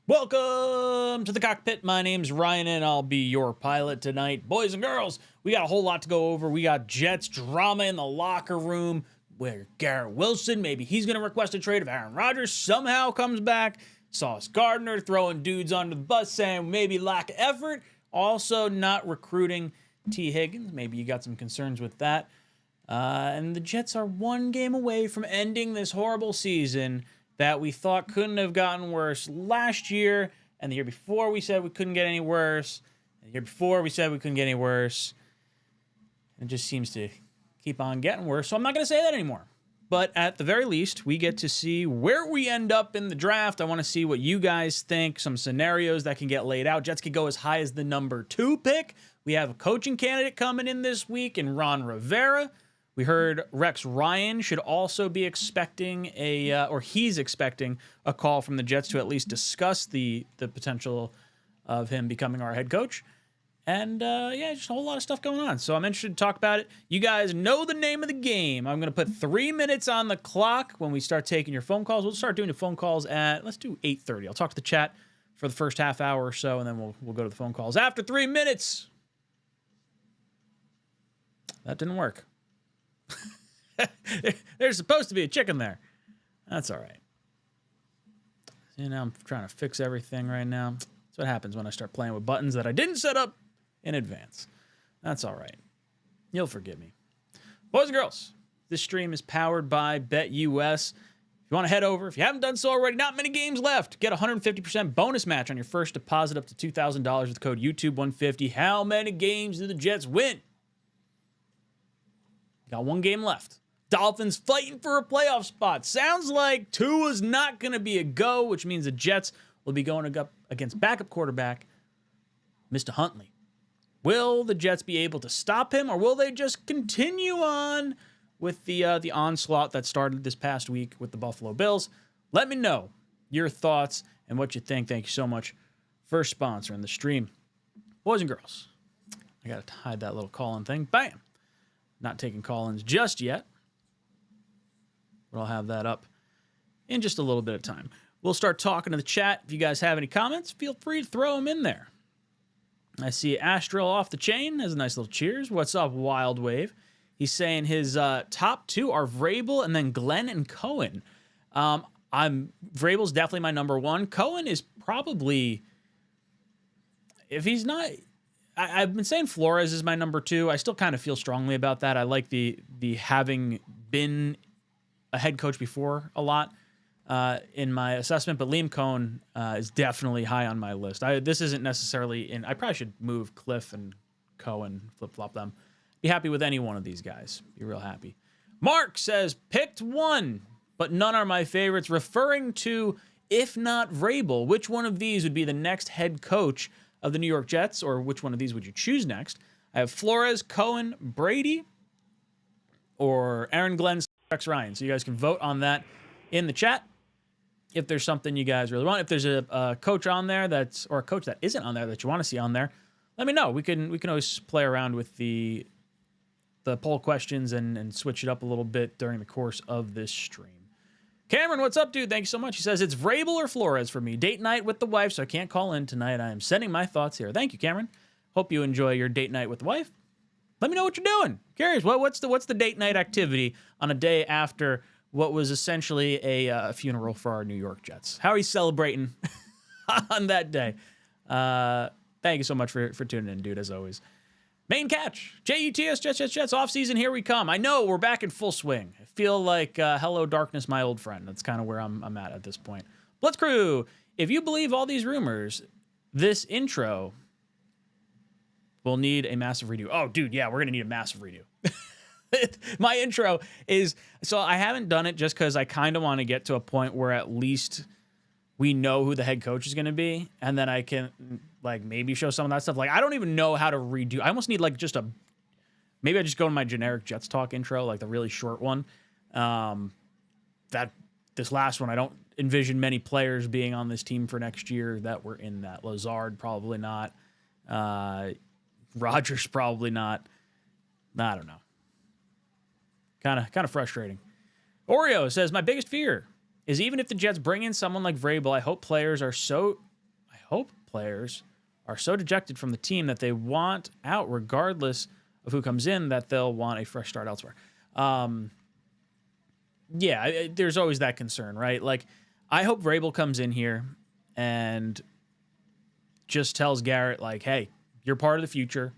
Welcome to the cockpit. My name's Ryan and I'll be your pilot tonight. Boys and girls, we got a whole lot to go over. We got Jets drama in the locker room where Garrett Wilson, maybe he's going to request a trade if Aaron Rodgers somehow comes back. Sauce Gardner throwing dudes under the bus saying maybe lack of effort. Also not recruiting T. Higgins. Maybe you got some concerns with that. And the Jets are one game away from ending this horrible season that we thought couldn't have gotten worse last year, and the year before we said we couldn't get any worse, and the year before we said we couldn't get any worse. It just seems to keep on getting worse, so I'm not going to say that anymore. But at the very least, we get to see where we end up in the draft. I want to see what you guys think, some scenarios that can get laid out. Jets could go as high as the number 2 pick. We have a coaching candidate coming in this week in Ron Rivera. We heard Rex Ryan should also be expecting he's expecting a call from the Jets to at least discuss the potential of him becoming our head coach. And just a whole lot of stuff going on. So I'm interested to talk about it. You guys know the name of the game. I'm going to put 3 minutes on the clock when we start taking your phone calls. We'll start doing the phone calls at, let's do 8:30. I'll talk to the chat for the first half hour or so, and then we'll go to the phone calls after 3 minutes. That didn't work. There's supposed to be a chicken there. That's all right. You know, I'm trying to fix everything right now. That's what happens when I start playing with buttons that I didn't set up in advance. That's all right. You'll forgive me. Boys and girls, this stream is powered by BetUS. If you want to head over, if you haven't done so already, not many games left. Get a 150% bonus match on your first deposit up to $2,000 with code YouTube150. How many games do the Jets win? Got 1 game left. Dolphins fighting for a playoff spot. Sounds like Tua's not going to be a go, which means the Jets will be going up against backup quarterback Mr. Huntley. Will the Jets be able to stop him, or will they just continue on with the onslaught that started this past week with the Buffalo Bills? Let me know your thoughts and what you think. Thank you so much for sponsoring the stream. Boys and girls, I got to hide that little call-in thing. Bam! Not taking call-ins just yet. But I'll have that up in just a little bit of time. We'll start talking to the chat. If you guys have any comments, feel free to throw them in there. I see Astral off the chain has a nice little cheers. What's up, Wild Wave? He's saying his top 2 are Vrabel and then Glenn and Cohen. Vrabel's definitely my number 1. Cohen is probably, if he's not, I've been saying Flores is my number 2. I still kind of feel strongly about that. I like the having been a head coach before a lot in my assessment, but Liam Cohen is definitely high on my list. This isn't necessarily in. I probably should move Cliff and Cohen, flip-flop them. Be happy with any one of these guys. Be real happy. Mark says, picked 1, but none are my favorites, referring to, if not Vrabel, which one of these would be the next head coach of the New York Jets, or which one of these would you choose next? I have Flores, Cohen, Brady, or Aaron Glenn, Rex Ryan. So you guys can vote on that in the chat if there's something you guys really want. If there's a coach on there or a coach that isn't on there that you want to see on there, let me know. We can always play around with the poll questions and switch it up a little bit during the course of this stream. Cameron, what's up, dude? Thank you so much. He says, it's Vrabel or Flores for me. Date night with the wife, so I can't call in tonight. I am sending my thoughts here. Thank you, Cameron. Hope you enjoy your date night with the wife. Let me know what you're doing. Curious, what's the date night activity on a day after what was essentially a funeral for our New York Jets? How are you celebrating on that day? Thank you so much for tuning in, dude, as always. Main catch. Jets, off season, here we come. I know we're back in full swing. I feel like hello darkness, my old friend. That's kind of where I'm at this point. Blitz Crew, if you believe all these rumors, this intro will need a massive redo. Oh, dude, yeah, we're going to need a massive redo. My intro is, so I haven't done it just because I kind of want to get to a point where at least we know who the head coach is going to be, and then I can maybe show some of that stuff. I don't even know how to redo. I almost need maybe I just go in my generic Jets talk intro, the really short one. This last one, I don't envision many players being on this team for next year that were in that. Lazard, probably not. Rodgers, probably not. I don't know. Kind of frustrating. Oreo says, my biggest fear is even if the Jets bring in someone like Vrabel, I hope players are so hope players are so dejected from the team that they want out regardless of who comes in, that they'll want a fresh start elsewhere. There's always that concern, right? Like, I hope Vrabel comes in here and just tells Garrett, like, hey, you're part of the future.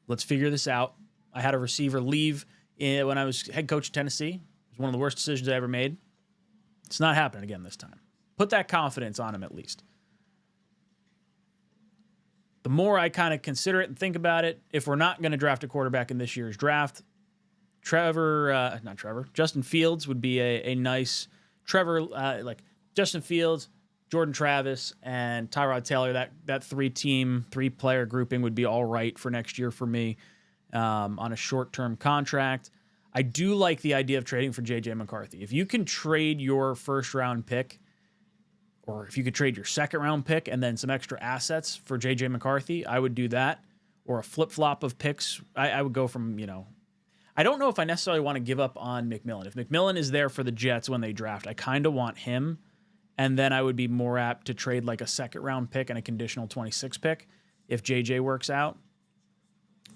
Let's figure this out. I had a receiver leave when I was head coach of Tennessee. It was one of the worst decisions I ever made. It's not happening again this time. Put that confidence on him at least. The more I kind of consider it and think about it, if we're not going to draft a quarterback in this year's draft, Justin Fields would be a nice like Justin Fields, Jordan Travis, and Tyrod Taylor. That three-player grouping would be all right for next year for me on a short-term contract. I do like the idea of trading for J.J. McCarthy. If you can trade your first-round pick, or if you could trade your second-round pick and then some extra assets for J.J. McCarthy, I would do that. Or a flip-flop of picks. I would go from, I don't know if I necessarily want to give up on McMillan. If McMillan is there for the Jets when they draft, I kind of want him. And then I would be more apt to trade like a second-round pick and a conditional 26 pick if JJ works out.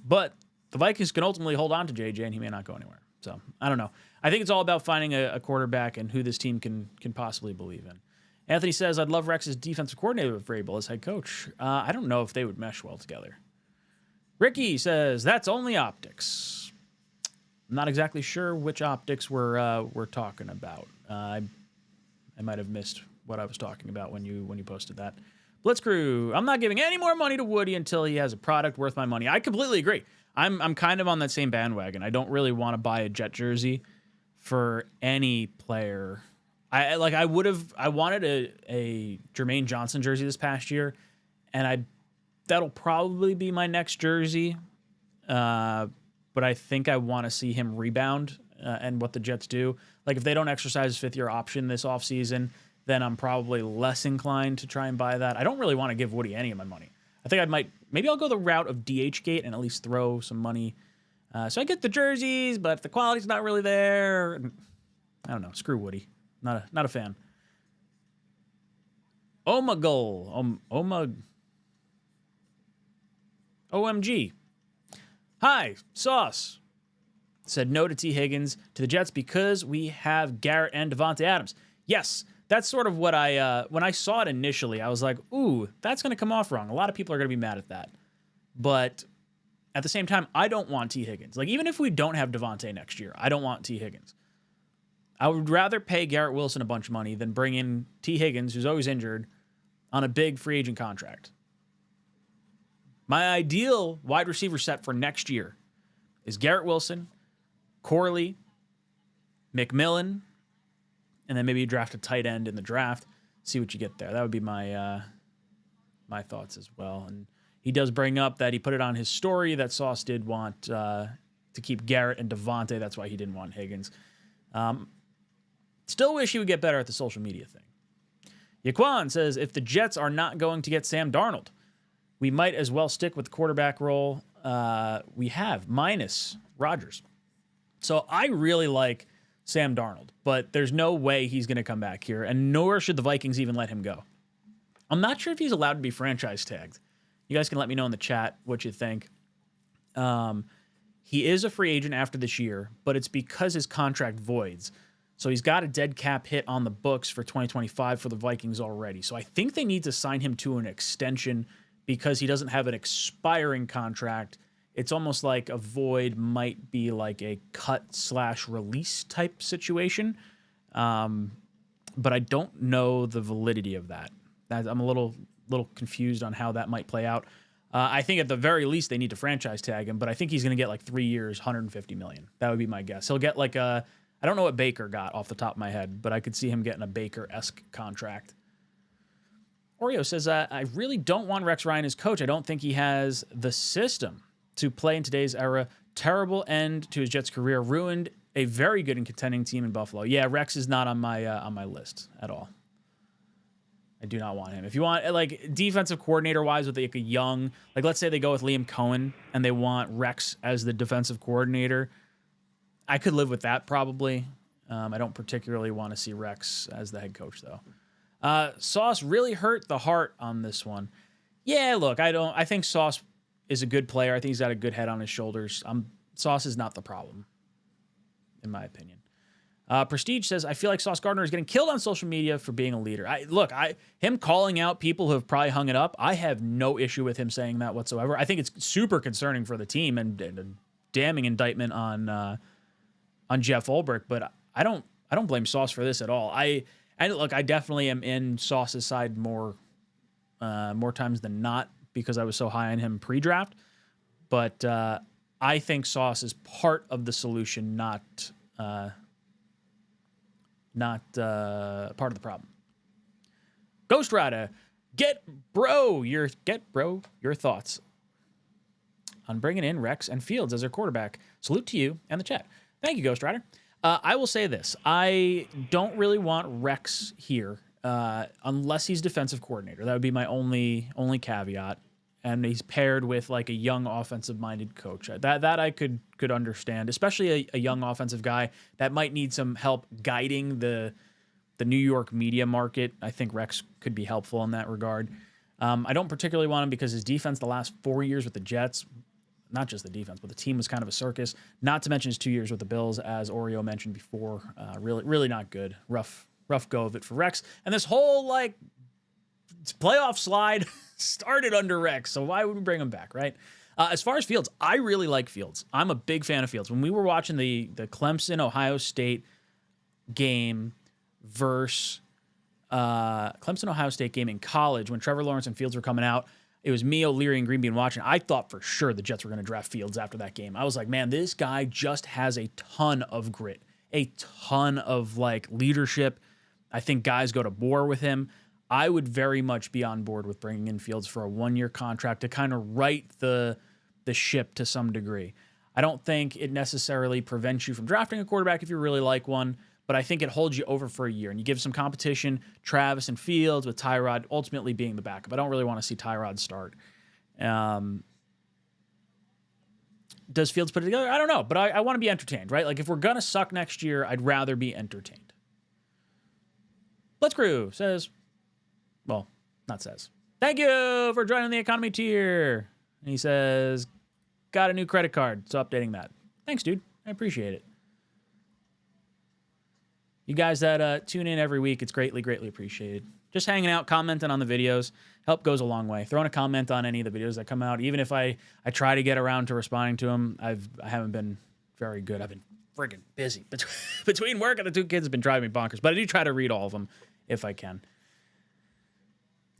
But the Vikings can ultimately hold on to JJ, and he may not go anywhere. So, I don't know. I think it's all about finding a quarterback and who this team can possibly believe in. Anthony says, I'd love Rex's defensive coordinator with Vrabel as head coach. I don't know if they would mesh well together. Ricky says, that's only optics. I'm not exactly sure which optics we're talking about. I might have missed what I was talking about when you posted that. Blitzcrew, I'm not giving any more money to Woody until he has a product worth my money. I completely agree. I'm kind of on that same bandwagon. I don't really want to buy a Jet jersey for any player. I wanted a Jermaine Johnson jersey this past year, and that'll probably be my next jersey. But I think I want to see him rebound and what the Jets do. Like, if they don't exercise his fifth-year option this offseason, then I'm probably less inclined to try and buy that. I don't really want to give Woody any of my money. I think maybe I'll go the route of DHgate and at least throw some money. So I get the jerseys, but if the quality's not really there, I don't know. Screw Woody. Not a fan. OMG. Hi, Sauce. Said no to T. Higgins to the Jets because we have Garrett and Davante Adams. Yes, that's sort of what when I saw it initially, I was like, ooh, that's going to come off wrong. A lot of people are going to be mad at that. But at the same time, I don't want T. Higgins. Like, even if we don't have Davante next year, I don't want T. Higgins. I would rather pay Garrett Wilson a bunch of money than bring in T. Higgins, who's always injured, on a big free agent contract. My ideal wide receiver set for next year is Garrett Wilson, Corley, McMillan, and then maybe you draft a tight end in the draft. See what you get there. That would be my thoughts as well. And he does bring up that he put it on his story that Sauce did want to keep Garrett and Davante. That's why he didn't want Higgins. Still wish he would get better at the social media thing. Yaquan says, if the Jets are not going to get Sam Darnold, we might as well stick with the quarterback role we have, minus Rodgers. So I really like Sam Darnold, but there's no way he's going to come back here, and nor should the Vikings even let him go. I'm not sure if he's allowed to be franchise tagged. You guys can let me know in the chat what you think. He is a free agent after this year, but it's because his contract voids. So he's got a dead cap hit on the books for 2025 for the Vikings already. So I think they need to sign him to an extension because he doesn't have an expiring contract. It's almost like a void might be like a cut/release type situation. But I don't know the validity of that. I'm a little confused on how that might play out. I think at the very least they need to franchise tag him, but I think he's going to get like 3 years, $150 million. That would be my guess. He'll get like I don't know what Baker got off the top of my head, but I could see him getting a Baker-esque contract. Oreo says, I really don't want Rex Ryan as coach. I don't think he has the system to play in today's era. Terrible end to his Jets career. Ruined a very good and contending team in Buffalo. Yeah, Rex is not on my list at all. I do not want him. If you want, like, defensive coordinator-wise with like a young, like, let's say they go with Liam Cohen and they want Rex as the defensive coordinator, I could live with that probably. I don't particularly want to see Rex as the head coach, though. Sauce really hurt the heart on this one. Yeah, look, I think Sauce is a good player. I think he's got a good head on his shoulders. Sauce is not the problem, in my opinion. Prestige says, I feel like Sauce Gardner is getting killed on social media for being a leader. Him calling out people who have probably hung it up, I have no issue with him saying that whatsoever. I think it's super concerning for the team and a damning indictment on Jeff Ulbrich, but I don't blame Sauce for this at all. I definitely am in Sauce's side more times than not because I was so high on him pre-draft, but I think Sauce is part of the solution, not part of the problem. Ghost Rider, get bro your thoughts on bringing in Rex and Fields as their quarterback. Salute to you and the chat. Thank you, Ghost Rider. I will say this. I don't really want Rex here unless he's defensive coordinator. That would be my only caveat. And he's paired with like a young offensive-minded coach. That I could understand, especially a young offensive guy that might need some help guiding the New York media market. I think Rex could be helpful in that regard. I don't particularly want him because his defense the last 4 years with the Jets, not just the defense, but the team was kind of a circus. Not to mention his 2 years with the Bills, as Oreo mentioned before. Really not good. Rough go of it for Rex. And this whole playoff slide started under Rex, so why would we bring him back, right? As far as Fields, I really like Fields. I'm a big fan of Fields. When we were watching the Clemson-Ohio State game versus Clemson-Ohio State game in college, when Trevor Lawrence and Fields were coming out, it was me, O'Leary, and Green being watching. I thought for sure the Jets were going to draft Fields after that game. I was like, man, this guy just has a ton of grit, a ton of leadership. I think guys go to war with him. I would very much be on board with bringing in Fields for a 1-year contract to kind of right the ship to some degree. I don't think it necessarily prevents you from drafting a quarterback if you really like one, but I think it holds you over for a year and you give some competition, Travis and Fields with Tyrod ultimately being the backup. I don't really want to see Tyrod start. Does Fields put it together? I don't know, but I want to be entertained, right? Like if we're going to suck next year, I'd rather be entertained. Let's Crew says... Well, not says. Thank you for joining the economy tier. And he says, got a new credit card, so updating that. Thanks, dude. I appreciate it. You guys that tune in every week, it's greatly, greatly appreciated. Just hanging out, commenting on the videos. Help goes a long way. Throwing a comment on any of the videos that come out, even if I try to get around to responding to them, I haven't been very good. I've been friggin' busy. Between work and the 2 kids have been driving me bonkers, but I do try to read all of them if I can.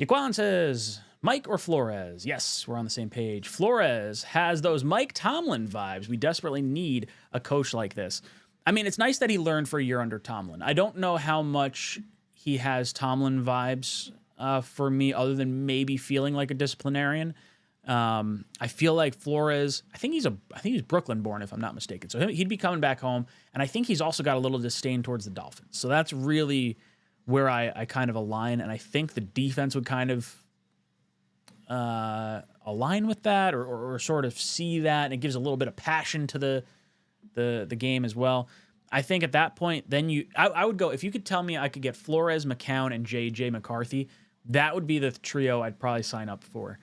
Yaquan says, Mike or Flores? Yes, we're on the same page. Flores has those Mike Tomlin vibes. We desperately need a coach like this. I mean, it's nice that he learned for a year under Tomlin. I don't know how much he has Tomlin vibes for me other than maybe feeling like a disciplinarian. I feel like Flores, I think he's Brooklyn born, if I'm not mistaken. So he'd be coming back home. And I think he's also got a little disdain towards the Dolphins. So that's really where I kind of align, and I think the defense would kind of align with that or sort of see that, and it gives a little bit of passion to the game as well. I think at that point, then I would go, if you could tell me I could get Flores, McCown, and J.J. McCarthy, that would be the trio I'd probably sign up for.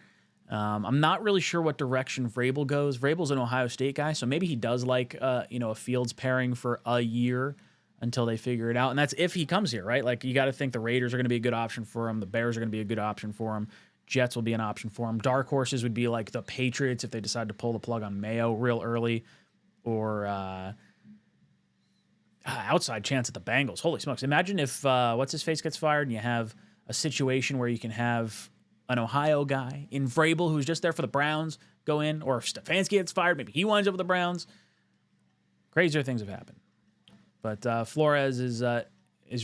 I'm not really sure what direction Vrabel goes. Vrabel's an Ohio State guy, so maybe he does like a Fields pairing for a year until they figure it out. And that's if he comes here, right? Like, you got to think the Raiders are going to be a good option for him. The Bears are going to be a good option for him. Jets will be an option for him. Dark horses would be like the Patriots if they decide to pull the plug on Mayo real early, or outside chance at the Bengals. Holy smokes. Imagine if what's-his-face gets fired and you have a situation where you can have an Ohio guy in Vrabel who's just there for the Browns go in, or if Stefanski gets fired, maybe he winds up with the Browns. Crazier things have happened. But Flores is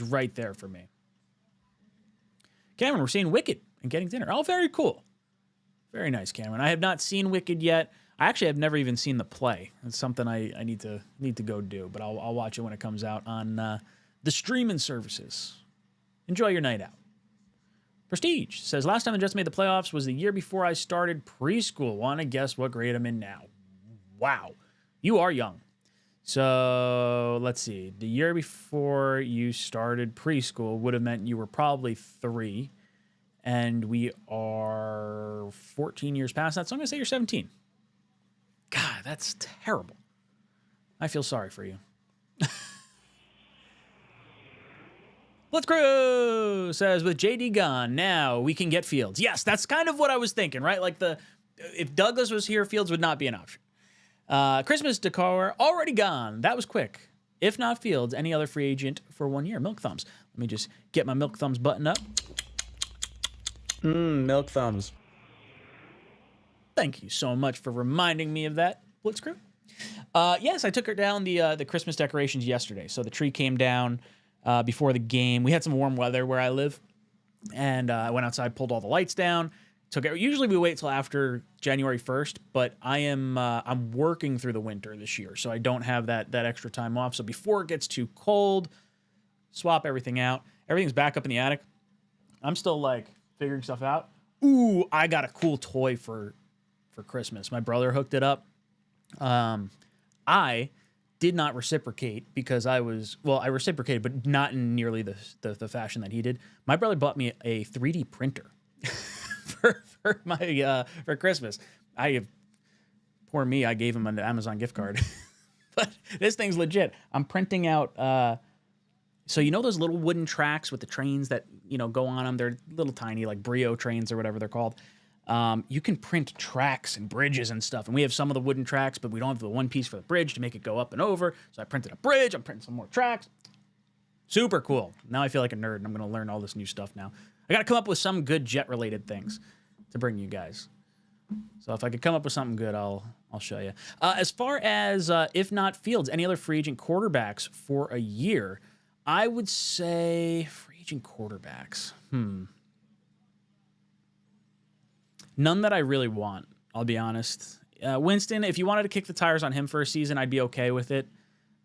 right there for me. Cameron, we're seeing Wicked and Getting Dinner. Oh, very cool. Very nice, Cameron. I have not seen Wicked yet. I actually have never even seen the play. It's something I need to go do, but I'll watch it when it comes out on the streaming services. Enjoy your night out. Prestige says, last time the Jets made the playoffs was the year before I started preschool. Want to guess what grade I'm in now? Wow. You are young. So let's see. The year before you started preschool would have meant you were probably 3, and we are 14 years past that. So I'm going to say you're 17. God, that's terrible. I feel sorry for you. 𝐀𝐿 says, with JD gone, now we can get Fields. Yes, that's kind of what I was thinking, right? Like if Douglas was here, Fields would not be an option. Christmas decor already gone. That was quick. If not Fields, any other free agent for 1 year. Milk Thumbs. Let me just get my Milk Thumbs button up. Milk Thumbs. Thank you so much for reminding me of that, Blitzkrieg. Yes, I took her down the Christmas decorations yesterday. So the tree came down before the game. We had some warm weather where I live, and I went outside, pulled all the lights down. Usually we wait till after January 1st, but I'm working through the winter this year, so I don't have that extra time off. So before it gets too cold, swap everything out. Everything's back up in the attic. I'm still like figuring stuff out. Ooh, I got a cool toy for Christmas. My brother hooked it up. I did not reciprocate because I reciprocated, but not in nearly the fashion that he did. My brother bought me a 3D printer. for Christmas. Poor me, I gave him an Amazon gift card. But this thing's legit. I'm printing out so you know those little wooden tracks with the trains that go on them? They're little tiny, like Brio trains or whatever they're called. You can print tracks and bridges and stuff. And we have some of the wooden tracks, but we don't have the one piece for the bridge to make it go up and over. So I printed a bridge. I'm printing some more tracks. Super cool. Now I feel like a nerd, and I'm going to learn all this new stuff now. I got to come up with some good jet-related things to bring you guys. So if I could come up with something good, I'll show you. As far as, if not Fields, any other free agent quarterbacks for a year, I would say free agent quarterbacks. None that I really want, I'll be honest. Winston, if you wanted to kick the tires on him for a season, I'd be okay with it.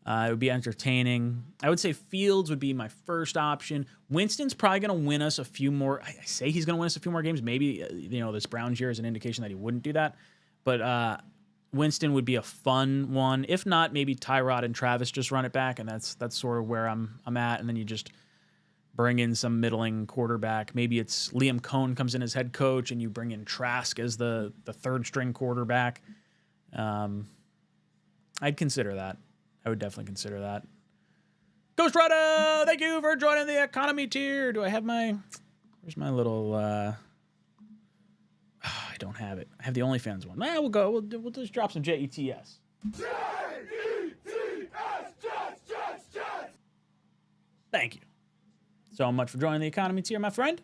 It would be entertaining. I would say Fields would be my first option. Winston's probably going to win us a few more. I say he's going to win us a few more games. Maybe, this Browns year is an indication that he wouldn't do that. But Winston would be a fun one. If not, maybe Tyrod and Travis just run it back, and that's sort of where I'm at. And then you just bring in some middling quarterback. Maybe it's Liam Cohn comes in as head coach, and you bring in Trask as the third string quarterback. I'd consider that. I would definitely consider that. Ghost Rider, thank you for joining the economy tier. Do I have where's my little, I don't have it. I have the OnlyFans one. We'll just drop some JETS. JETS, Jets. Thank you so much for joining the economy tier, my friend.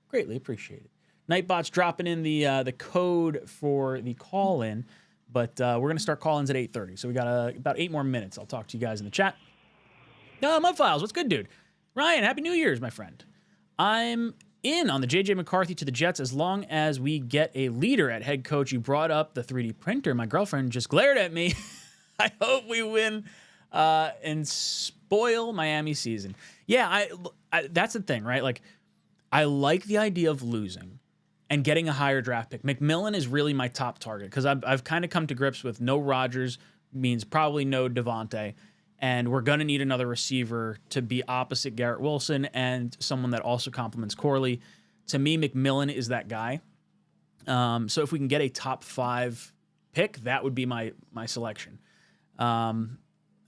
Greatly appreciated. Nightbot's dropping in the code for the call-in. But we're going to start call-ins at 8:30. So we got about 8 more minutes. I'll talk to you guys in the chat. Mud Files, what's good, dude? Ryan, Happy New Year's, my friend. I'm in on the J.J. McCarthy to the Jets as long as we get a leader at head coach. You brought up the 3D printer. My girlfriend just glared at me. I hope we win and spoil Miami's season. Yeah, that's the thing, right? Like, I like the idea of losing and getting a higher draft pick. McMillan is really my top target because I've kind of come to grips with no Rodgers means probably no Devontae, and we're going to need another receiver to be opposite Garrett Wilson and someone that also complements Corley. To me, McMillan is that guy. So if we can get a top 5 pick, that would be my selection. And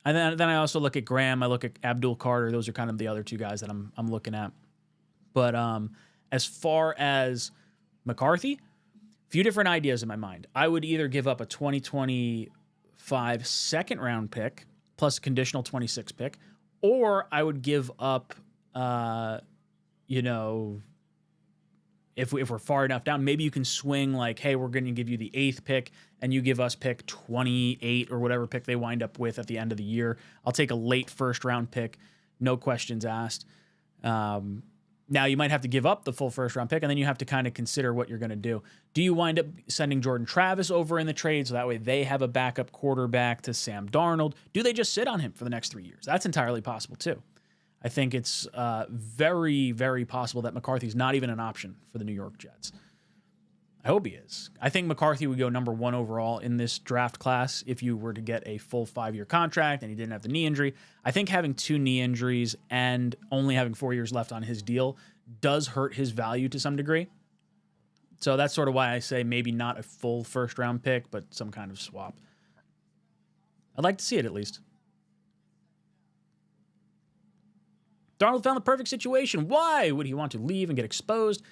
then I also look at Graham. I look at Abdul Carter. Those are kind of the other 2 guys that I'm looking at. But as far as McCarthy, a few different ideas in my mind. I would either give up a 2025 second round pick plus a conditional 26 pick, or I would give up, if we're far enough down, maybe you can swing like, hey, we're going to give you the 8th pick and you give us pick 28 or whatever pick they wind up with at the end of the year. I'll take a late first round pick, no questions asked. Now, you might have to give up the full first-round pick, and then you have to kind of consider what you're going to do. Do you wind up sending Jordan Travis over in the trade so that way they have a backup quarterback to Sam Darnold? Do they just sit on him for the next 3 years? That's entirely possible, too. I think it's very, very possible that McCarthy's not even an option for the New York Jets. I hope he is. I think McCarthy would go number 1 overall in this draft class if you were to get a full 5-year contract and he didn't have the knee injury. I think having 2 knee injuries and only having 4 years left on his deal does hurt his value to some degree. So that's sort of why I say maybe not a full first-round pick, but some kind of swap. I'd like to see it at least. Darnold found the perfect situation. Why would he want to leave and get exposed?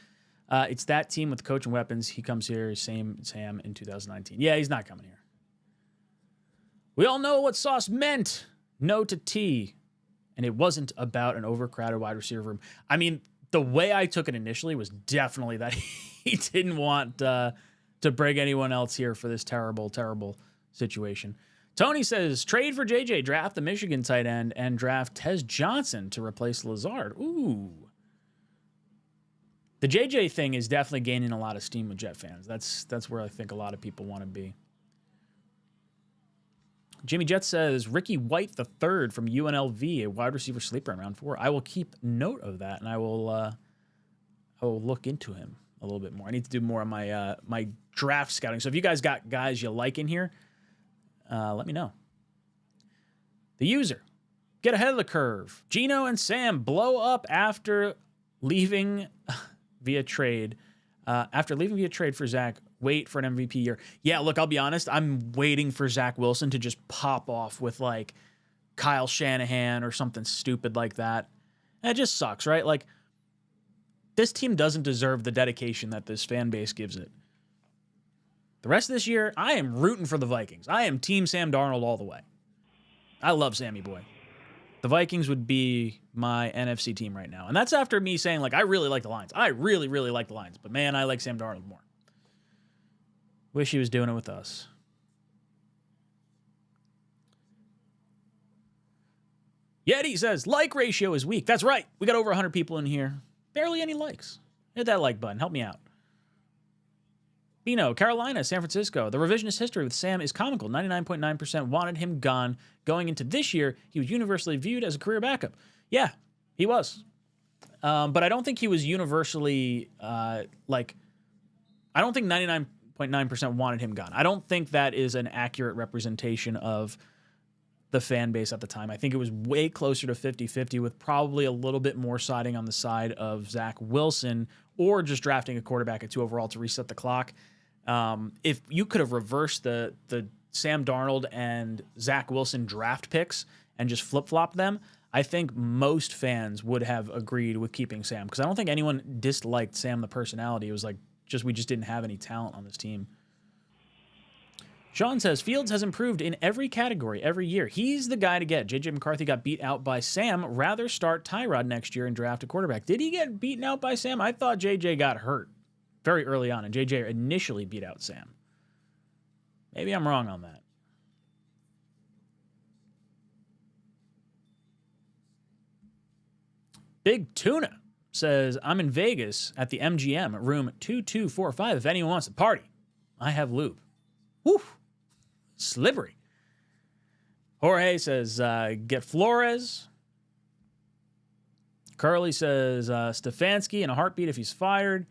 It's that team with the coach and weapons. He comes here, same Sam in 2019. Yeah, he's not coming here. We all know what Sauce meant. No to T. And it wasn't about an overcrowded wide receiver room. I mean, the way I took it initially was definitely that he didn't want to bring anyone else here for this terrible, terrible situation. Tony says, trade for JJ, draft the Michigan tight end, and draft Tez Johnson to replace Lazard. Ooh. The JJ thing is definitely gaining a lot of steam with Jet fans. That's where I think a lot of people want to be. Jimmy Jet says, Ricky White III from UNLV, a wide receiver sleeper in round 4. I will keep note of that, and I will look into him a little bit more. I need to do more of my my draft scouting. So if you guys got guys you like in here, let me know. The user, get ahead of the curve. Gino and Sam blow up after leaving via trade. After leaving via trade for Zach, wait for an MVP year. Yeah, look, I'll be honest. I'm waiting for Zach Wilson to just pop off with like Kyle Shanahan or something stupid like that. And it just sucks, right? Like, this team doesn't deserve the dedication that this fan base gives it. The rest of this year, I am rooting for the Vikings. I am Team Sam Darnold all the way. I love Sammy Boy. The Vikings would be my NFC team right now. And that's after me saying, like, I really like the Lions. I really, really like the Lions. But, man, I like Sam Darnold more. Wish he was doing it with us. Yeti says, like ratio is weak. That's right. We got over 100 people in here. Barely any likes. Hit that like button. Help me out. Bino, Carolina, San Francisco. The revisionist history with Sam is comical. 99.9% wanted him gone. Going into this year, he was universally viewed as a career backup. Yeah, he was. But I don't think he was universally, I don't think 99.9% wanted him gone. I don't think that is an accurate representation of the fan base at the time. I think it was way closer to 50-50 with probably a little bit more siding on the side of Zach Wilson or just drafting a quarterback at 2 overall to reset the clock. If you could have reversed the Sam Darnold and Zach Wilson draft picks and just flip-flopped them, I think most fans would have agreed with keeping Sam because I don't think anyone disliked Sam the personality. It was like we just didn't have any talent on this team. Sean says, Fields has improved in every category every year. He's the guy to get. J.J. McCarthy got beat out by Sam. Rather start Tyrod next year and draft a quarterback. Did he get beaten out by Sam? I thought J.J. got hurt very early on, and J.J. initially beat out Sam. Maybe I'm wrong on that. Big Tuna says, I'm in Vegas at the MGM, room 2245. If anyone wants to party, I have lube. Woo! Slippery. Jorge says, get Flores. Curly says, Stefanski in a heartbeat if he's fired.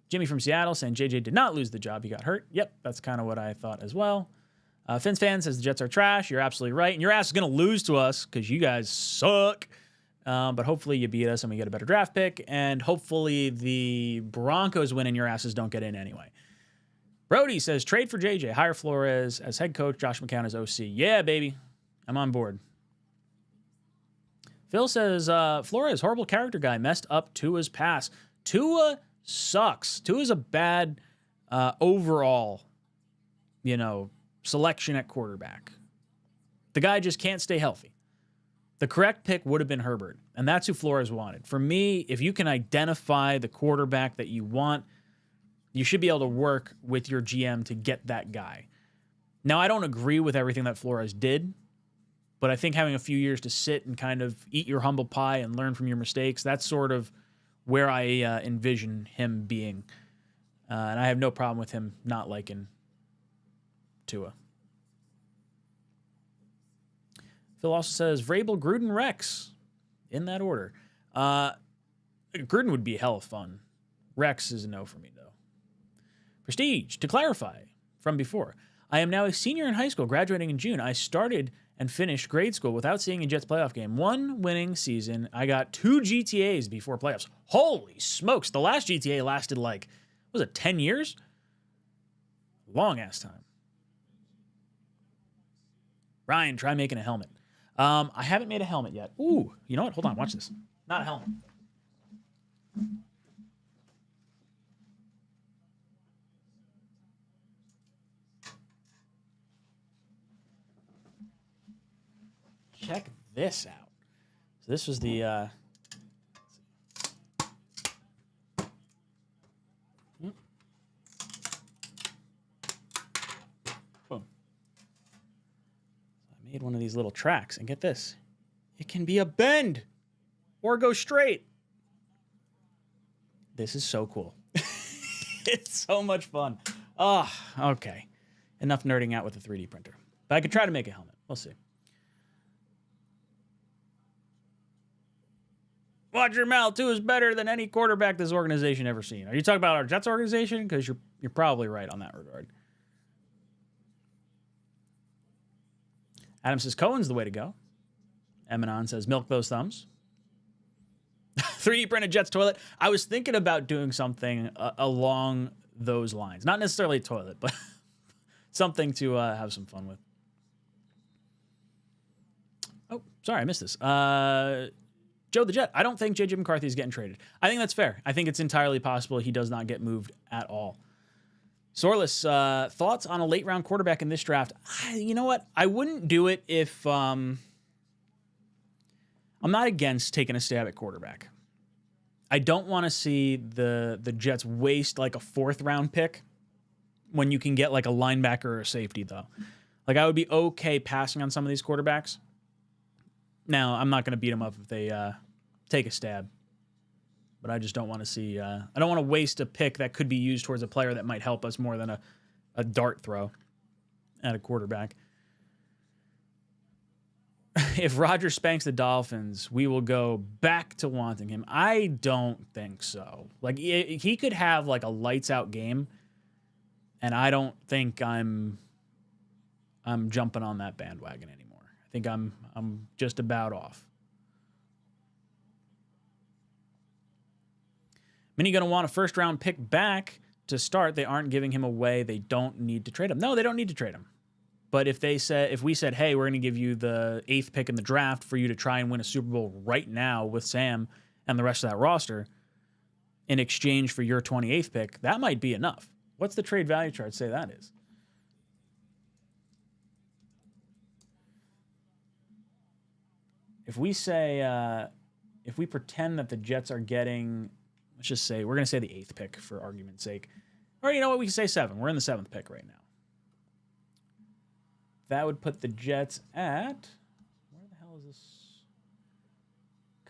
Jimmy from Seattle saying JJ did not lose the job. He got hurt. Yep, that's kind of what I thought as well. Fins fan says the Jets are trash. You're absolutely right. And your ass is going to lose to us because you guys suck. But hopefully you beat us and we get a better draft pick. And hopefully the Broncos win and your asses don't get in anyway. Brody says, trade for JJ, hire Flores as head coach, Josh McCown as OC. Yeah, baby. I'm on board. Phil says, Flores, horrible character guy, messed up Tua's pass. Tua sucks. Tua's a bad overall, selection at quarterback. The guy just can't stay healthy. The correct pick would have been Herbert, and that's who Flores wanted. For me, if you can identify the quarterback that you want, you should be able to work with your GM to get that guy. Now, I don't agree with everything that Flores did, but I think having a few years to sit and kind of eat your humble pie and learn from your mistakes, that's sort of where I envision him being. And I have no problem with him not liking Tua. Phil also says, Vrabel, Gruden, Rex, in that order. Gruden would be hella fun. Rex is a no for me, though. Prestige. To clarify from before, I am now a senior in high school, graduating in June. I started and finished grade school without seeing a Jets playoff game. One winning season. I got 2 GTAs before playoffs. Holy smokes. The last GTA lasted like, was it 10 years? Long ass time. Ryan, try making a helmet. I haven't made a helmet yet. Ooh, you know what? Hold on. Watch this. Not a helmet. Check this out. So this was the boom. I made one of these little tracks, and get this. It can be a bend or go straight. This is so cool. It's so much fun. Oh, okay. Enough nerding out with a 3D printer. But I could try to make a helmet. We'll see. Watch your mouth, too, is better than any quarterback this organization ever seen. Are you talking about our Jets organization? Because you're probably right on that regard. Adam says Cohen's the way to go. Emanon says milk those thumbs. 3D printed Jets toilet. I was thinking about doing something along those lines. Not necessarily a toilet, but something to have some fun with. Oh, sorry, I missed this. Joe the Jet, I don't think J.J. McCarthy is getting traded. I think that's fair. I think it's entirely possible he does not get moved at all. Sorless, thoughts on a late-round quarterback in this draft? You know what? I wouldn't do it if... I'm not against taking a stab at quarterback. I don't want to see the Jets waste like a 4th-round pick when you can get like a linebacker or a safety, though. Like, I would be okay passing on some of these quarterbacks. Now, I'm not going to beat them up if they take a stab. But I just don't want to see... I don't want to waste a pick that could be used towards a player that might help us more than a dart throw at a quarterback. If Rodgers spanks the Dolphins, we will go back to wanting him. I don't think so. Like, he could have like a lights-out game, and I don't think I'm jumping on that bandwagon anymore. I think I'm just about off. Many going to want a 1st-round pick back to start. They aren't giving him away. They don't need to trade him. No, they don't need to trade him. But if we said, hey, we're going to give you the 8th pick in the draft for you to try and win a Super Bowl right now with Sam and the rest of that roster in exchange for your 28th pick, that might be enough. What's the trade value chart say that is? If we say, if we pretend that the Jets are getting, let's just say, we're going to say the 8th pick for argument's sake. Or you know what, we can say 7. We're in the 7th pick right now. That would put the Jets at, where the hell is this?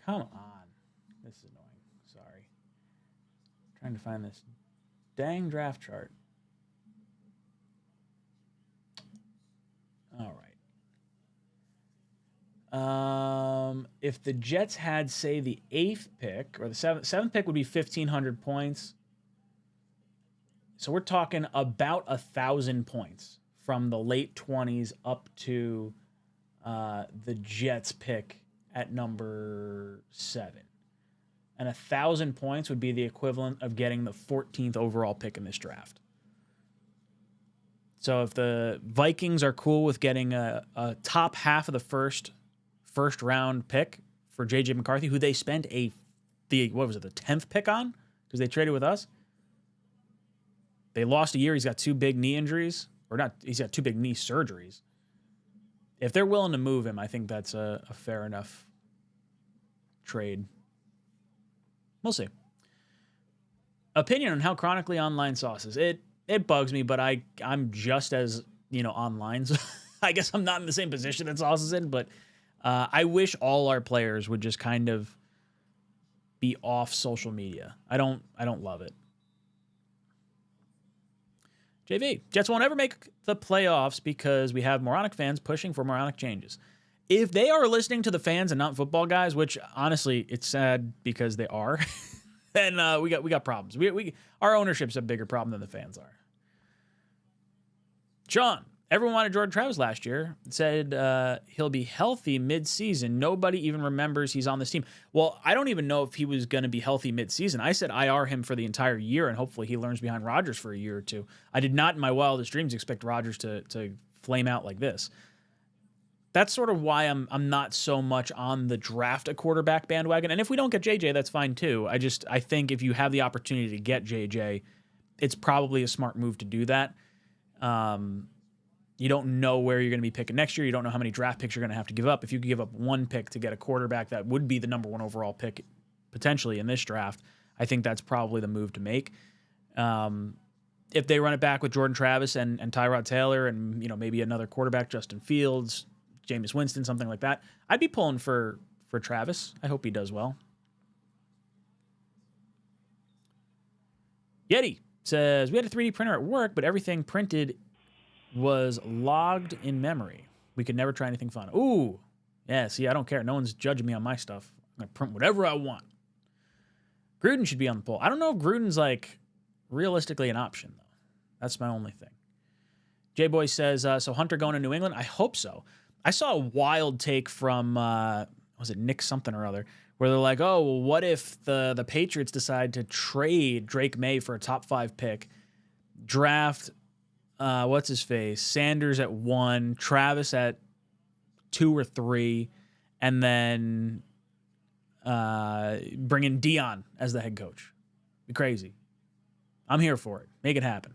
Come on. This is annoying. Sorry. I'm trying to find this dang draft chart. All right. If the Jets had, say, the 8th pick, or the 7th pick would be 1,500 points. So we're talking about 1,000 points from the late 20s up to the Jets pick at number 7. And 1,000 points would be the equivalent of getting the 14th overall pick in this draft. So if the Vikings are cool with getting a top half of the first round pick for J.J. McCarthy, who they spent the 10th pick on? Because they traded with us. They lost a year. He's got 2 big knee injuries. Or not, he's got 2 big knee surgeries. If they're willing to move him, I think that's a fair enough trade. We'll see. Opinion on how chronically online Sauce is. It bugs me, but I'm just as, online. So I guess I'm not in the same position that Sauce is in, but I wish all our players would just kind of be off social media. I don't love it. JV, Jets won't ever make the playoffs because we have moronic fans pushing for moronic changes. If they are listening to the fans and not football guys, which honestly it's sad because they are, then we got problems. Our ownership's a bigger problem than the fans are. Sean, everyone wanted Jordan Travis last year. Said he'll be healthy mid-season. Nobody even remembers he's on this team. Well, I don't even know if he was going to be healthy mid-season. I said IR him for the entire year, and hopefully he learns behind Rodgers for a year or two. I did not in my wildest dreams expect Rodgers to flame out like this. That's sort of why I'm not so much on the draft a quarterback bandwagon. And if we don't get JJ, that's fine too. I think if you have the opportunity to get JJ, it's probably a smart move to do that. You don't know where you're going to be picking next year. You don't know how many draft picks you're going to have to give up. If you could give up one pick to get a quarterback that would be the number one overall pick potentially in this draft, I think that's probably the move to make. If they run it back with Jordan Travis and Tyrod Taylor and maybe another quarterback, Justin Fields, Jameis Winston, something like that, I'd be pulling for Travis. I hope he does well. Yeti says, we had a 3D printer at work, but everything printed was logged in memory. We could never try anything fun. Ooh. Yeah, see, I don't care. No one's judging me on my stuff. I'm going to print whatever I want. Gruden should be on the poll. I don't know if Gruden's, realistically an option, though. That's my only thing. J-Boy says, so Hunter going to New England? I hope so. I saw a wild take from, was it Nick something or other, where they're like, oh, well, what if the Patriots decide to trade Drake May for a top 5 pick, draft, what's his face, Sanders at 1, Travis at 2 or 3, and then bring in Dion as the head coach. Be crazy. I'm here for it. Make it happen.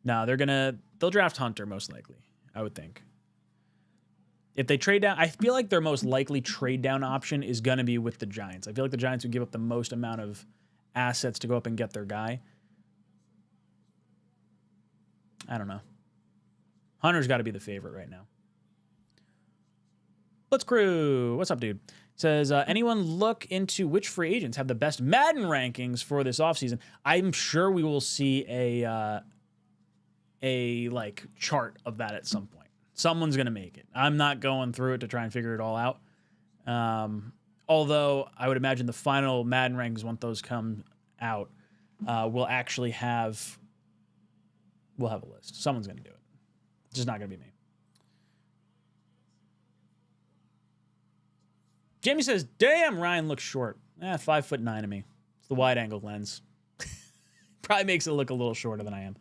No, they'll draft Hunter most likely, I would think. If they trade down, I feel like their most likely trade down option is going to be with the Giants. I feel like the Giants would give up the most amount of assets to go up and get their guy. I don't know. Hunter's got to be the favorite right now. Let's crew. What's up, dude? Says, anyone look into which free agents have the best Madden rankings for this offseason? I'm sure we will see a chart of that at some point. Someone's going to make it. I'm not going through it to try and figure it all out. Although I would imagine the final Madden rankings, once those come out, we'll have a list. Someone's going to do it. It's just not going to be me. Jamie says, damn, Ryan looks short. 5'9" of me. It's the wide angle lens. Probably makes it look a little shorter than I am.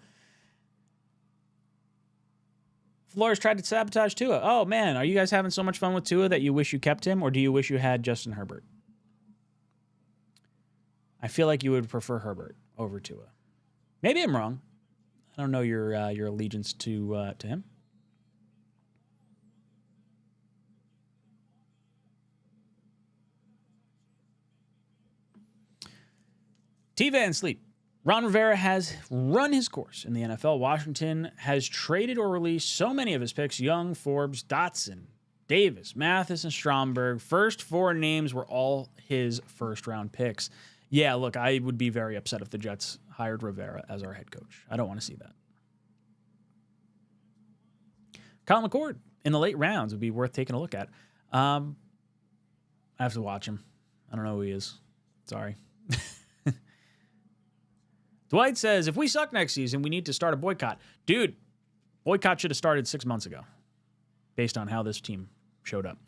Flores tried to sabotage Tua. Oh, man, are you guys having so much fun with Tua that you wish you kept him, or do you wish you had Justin Herbert? I feel like you would prefer Herbert over Tua. Maybe I'm wrong. I don't know your allegiance to him. T Van Sleep. Ron Rivera has run his course in the NFL. Washington has traded or released so many of his picks: Young, Forbes, Dotson, Davis, Mathis, and Stromberg. First 4 names were all his first-round picks. Yeah, look, I would be very upset if the Jets hired Rivera as our head coach. I don't want to see that. Colin McCord in the late rounds would be worth taking a look at. I have to watch him. I don't know who he is. Sorry. Dwight says, if we suck next season, we need to start a boycott. Dude, boycott should have started 6 months ago based on how this team showed up.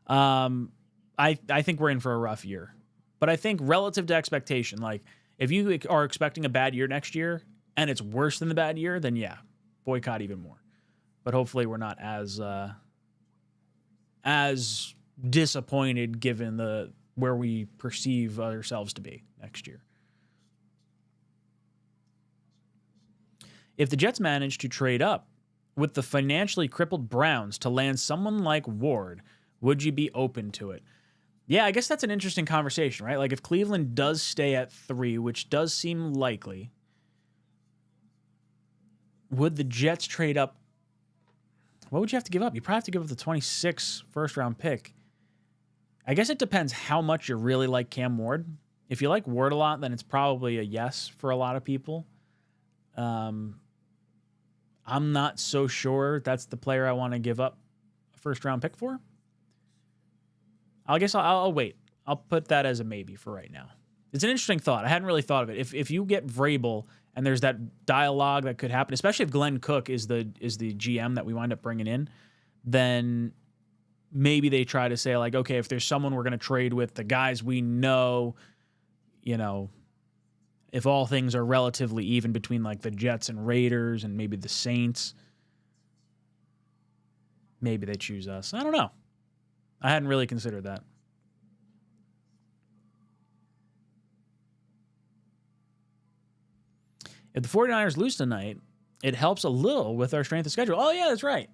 I think we're in for a rough year. But I think relative to expectation, if you are expecting a bad year next year and it's worse than the bad year, then yeah, boycott even more. But hopefully we're not as disappointed given where we perceive ourselves to be next year. If the Jets manage to trade up with the financially crippled Browns to land someone like Ward, would you be open to it? Yeah, I guess that's an interesting conversation, right? If Cleveland does stay at 3, which does seem likely, would the Jets trade up? What would you have to give up? You probably have to give up the 26 first-round pick. I guess it depends how much you really like Cam Ward. If you like Ward a lot, then it's probably a yes for a lot of people. I'm not so sure that's the player I want to give up a first-round pick for. I guess I'll wait. I'll put that as a maybe for right now. It's an interesting thought. I hadn't really thought of it. If you get Vrabel and there's that dialogue that could happen, especially if Glenn Cook is the GM that we wind up bringing in, then maybe they try to say, like, okay, if there's someone we're going to trade with, the guys we know, you know, if all things are relatively even between, like, the Jets and Raiders and maybe the Saints, maybe they choose us. I don't know. I hadn't really considered that. If the 49ers lose tonight, it helps a little with our strength of schedule. Oh, yeah, that's right.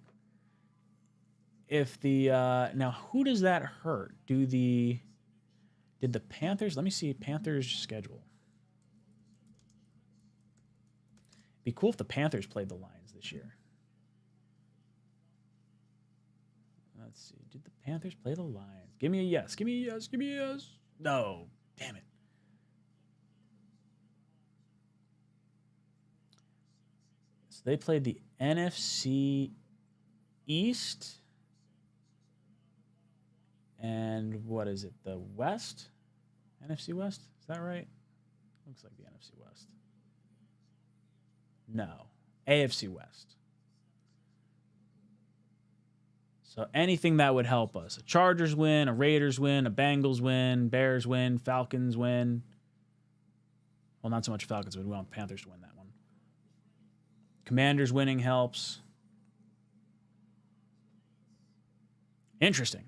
If the now, who does that hurt? Did the Panthers? Let me see Panthers schedule. It'd be cool if the Panthers played the Lions this year. Let's see. Did the Panthers play the Lions? Give me a yes. Give me a yes. Give me a yes. No. Damn it. So they played the NFC East. And what is it? The West? NFC West? Is that right? Looks like the NFC West. No. AFC West. So anything that would help us. A Chargers win, a Raiders win, a Bengals win, Bears win, Falcons win. Well, not so much Falcons win. We want Panthers to win that one. Commanders winning helps. Interesting.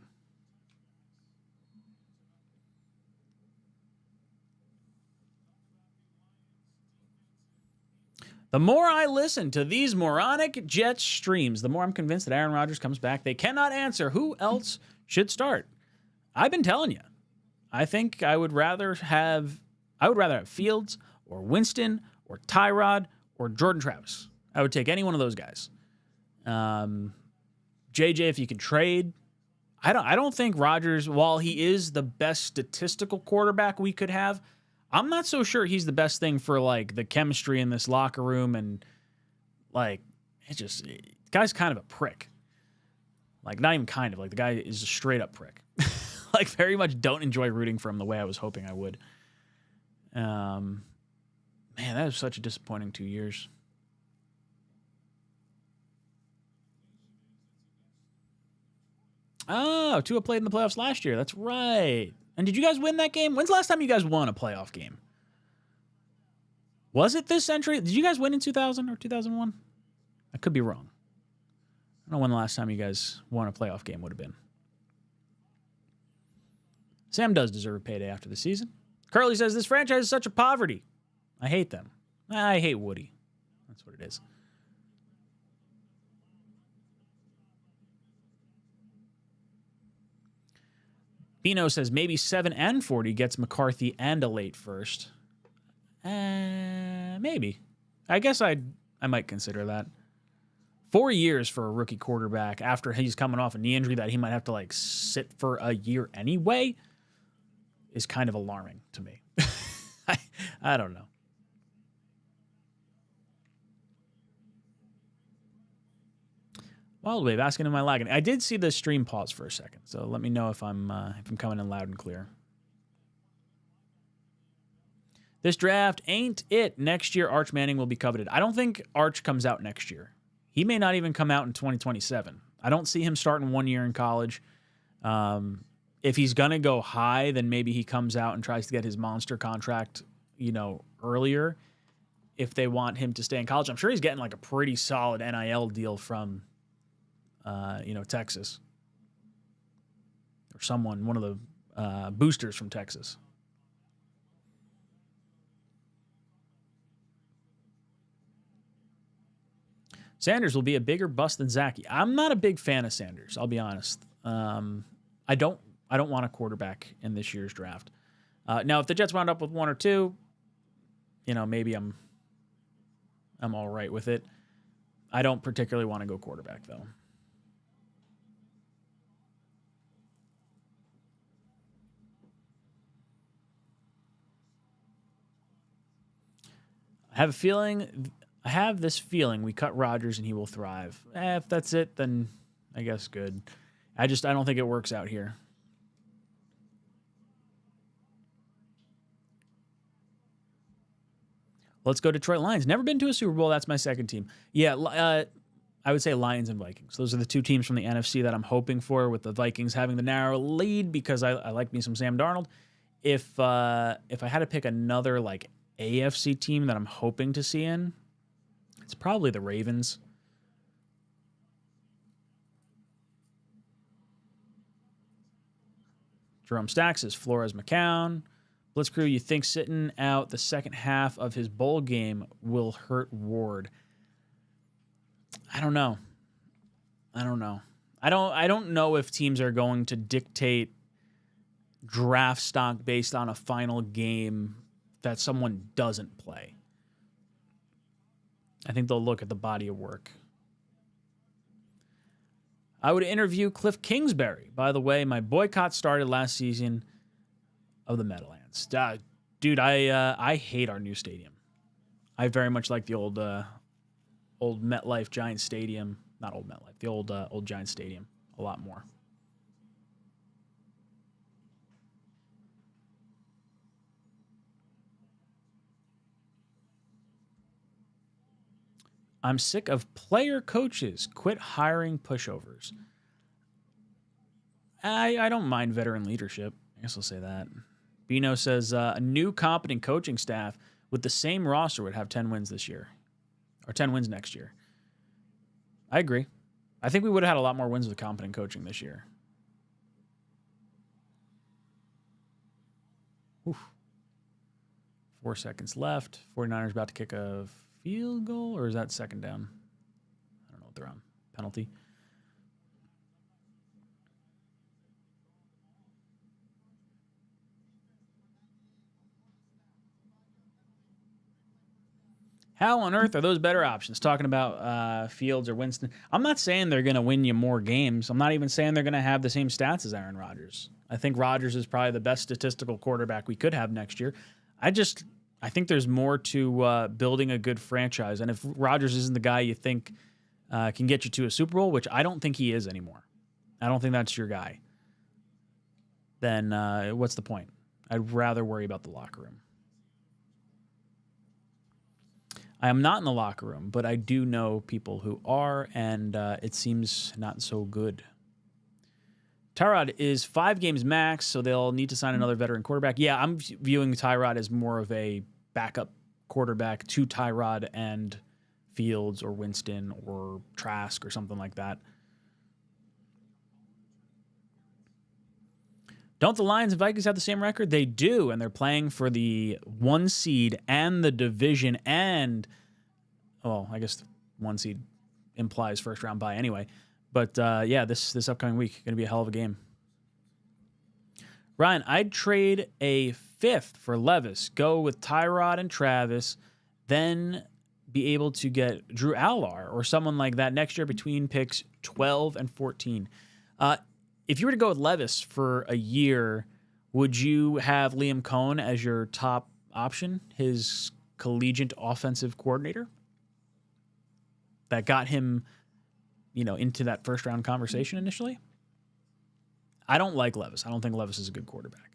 The more I listen to these moronic Jets streams, the more I'm convinced that Aaron Rodgers comes back. They cannot answer who else should start. I've been telling you. I think I would rather have Fields or Winston or Tyrod or Jordan Travis. I would take any one of those guys. JJ, if you can trade. I don't think Rodgers, while he is the best statistical quarterback we could have, I'm not so sure he's the best thing for, like, the chemistry in this locker room. And, like, the guy's kind of a prick. Like, not even kind of. Like, the guy is a straight-up prick. Like, very much don't enjoy rooting for him the way I was hoping I would. Man, that was such a disappointing 2 years. Oh, Tua played in the playoffs last year. That's right. And did you guys win that game? When's the last time you guys won a playoff game? Was it this century? Did you guys win in 2000 or 2001? I could be wrong. I don't know when the last time you guys won a playoff game would have been. Sam does deserve a payday after the season. Curly says, this franchise is such a poverty. I hate them. I hate Woody. That's what it is. Bino says maybe 7 and 40 gets McCarthy and a late first. Maybe. I guess I might consider that. 4 years for a rookie quarterback after he's coming off a knee injury that he might have to, like, sit for a year anyway is kind of alarming to me. I don't know. Wild Wave asking, am I lagging? I did see the stream pause for a second, so let me know if I'm coming in loud and clear. This draft ain't it. Next year, Arch Manning will be coveted. I don't think Arch comes out next year. He may not even come out in 2027. I don't see him starting 1 year in college. If he's going to go high, then maybe he comes out and tries to get his monster contract, earlier. If they want him to stay in college, I'm sure he's getting like a pretty solid NIL deal from Texas or one of the boosters from Texas. Sanders will be a bigger bust than Zachy. I'm not a big fan of Sanders, I'll be honest. I don't want a quarterback in this year's draft. Now, if the Jets wound up with 1 or 2, maybe I'm all right with it. I don't particularly want to go quarterback, though. I have this feeling we cut Rodgers and he will thrive. If that's it, then I guess good. I don't think it works out here. Let's go Detroit Lions. Never been to a Super Bowl. That's my second team. Yeah, I would say Lions and Vikings. Those are the two teams from the NFC that I'm hoping for, with the Vikings having the narrow lead because I like me some Sam Darnold. If I had to pick another like AFC team that I'm hoping to see in, it's probably the Ravens. Jerome Stacks says Flores McCown. Blitzcrew, you think sitting out the second half of his bowl game will hurt Ward? I don't know. I don't know if teams are going to dictate draft stock based on a final game that someone doesn't play. I think they'll look at the body of work. I would interview Cliff Kingsbury. By the way, my boycott started last season of the Meadowlands. Dude, I hate our new stadium. I very much like the old MetLife Giant Stadium. Not old MetLife, the old Giant Stadium a lot more. I'm sick of player coaches. Quit hiring pushovers. I don't mind veteran leadership. I guess I'll say that. Bino says a new competent coaching staff with the same roster would have 10 wins this year. Or 10 wins next year. I agree. I think we would have had a lot more wins with competent coaching this year. Oof. 4 seconds left. 49ers about to kick a field goal, or is that second down? I don't know what they're on. Penalty. How on earth are those better options? Talking about Fields or Winston. I'm not saying they're going to win you more games. I'm not even saying they're going to have the same stats as Aaron Rodgers. I think Rodgers is probably the best statistical quarterback we could have next year. I think there's more to building a good franchise. And if Rodgers isn't the guy you think can get you to a Super Bowl, which I don't think he is anymore, I don't think that's your guy, then what's the point? I'd rather worry about the locker room. I am not in the locker room, but I do know people who are, and it seems not so good. Tyrod is 5 games max, so they'll need to sign another veteran quarterback. Yeah, I'm viewing Tyrod as more of a backup quarterback to Tyrod and Fields or Winston or Trask or something like that. Don't the Lions and Vikings have the same record? They do, and they're playing for the 1 seed and the division and, well, I guess 1 seed implies first round bye anyway. But yeah, this upcoming week going to be a hell of a game. Ryan, I'd trade a 5th for Levis, go with Tyrod and Travis, then be able to get Drew Allar or someone like that next year between picks 12 and 14. If you were to go with Levis for a year, would you have Liam Cohn as your top option, his collegiate offensive coordinator? That got him, into that first round conversation initially. I don't like Levis. I don't think Levis is a good quarterback.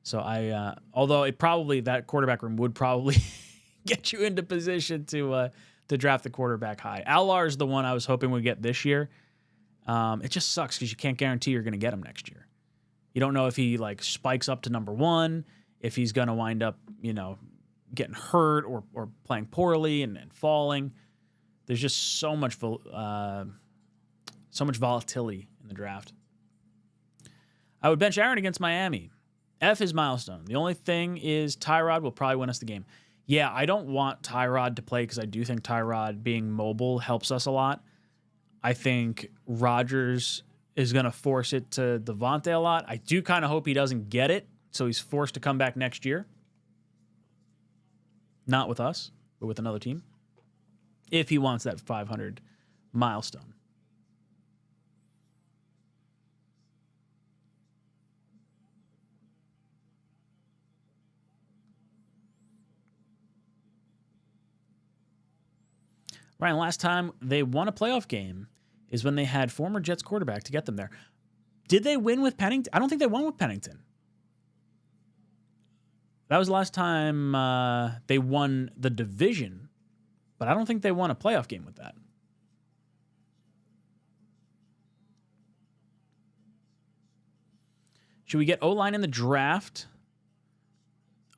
So although that quarterback room would probably get you into position to draft the quarterback high. Allar is the one I was hoping we'd get this year. It just sucks because you can't guarantee you're going to get him next year. You don't know if he spikes up to number 1, if he's going to wind up, getting hurt or playing poorly and falling. There's just so much volatility in the draft. I would bench Aaron against Miami. F is milestone. The only thing is Tyrod will probably win us the game. Yeah, I don't want Tyrod to play because I do think Tyrod being mobile helps us a lot. I think Rodgers is going to force it to Devontae a lot. I do kind of hope he doesn't get it, so he's forced to come back next year. Not with us, but with another team. If he wants that 500 milestone. Ryan, last time they won a playoff game is when they had former Jets quarterback to get them there. Did they win with Pennington? I don't think they won with Pennington. That was the last time they won the division, but I don't think they won a playoff game with that. Should we get O-line in the draft?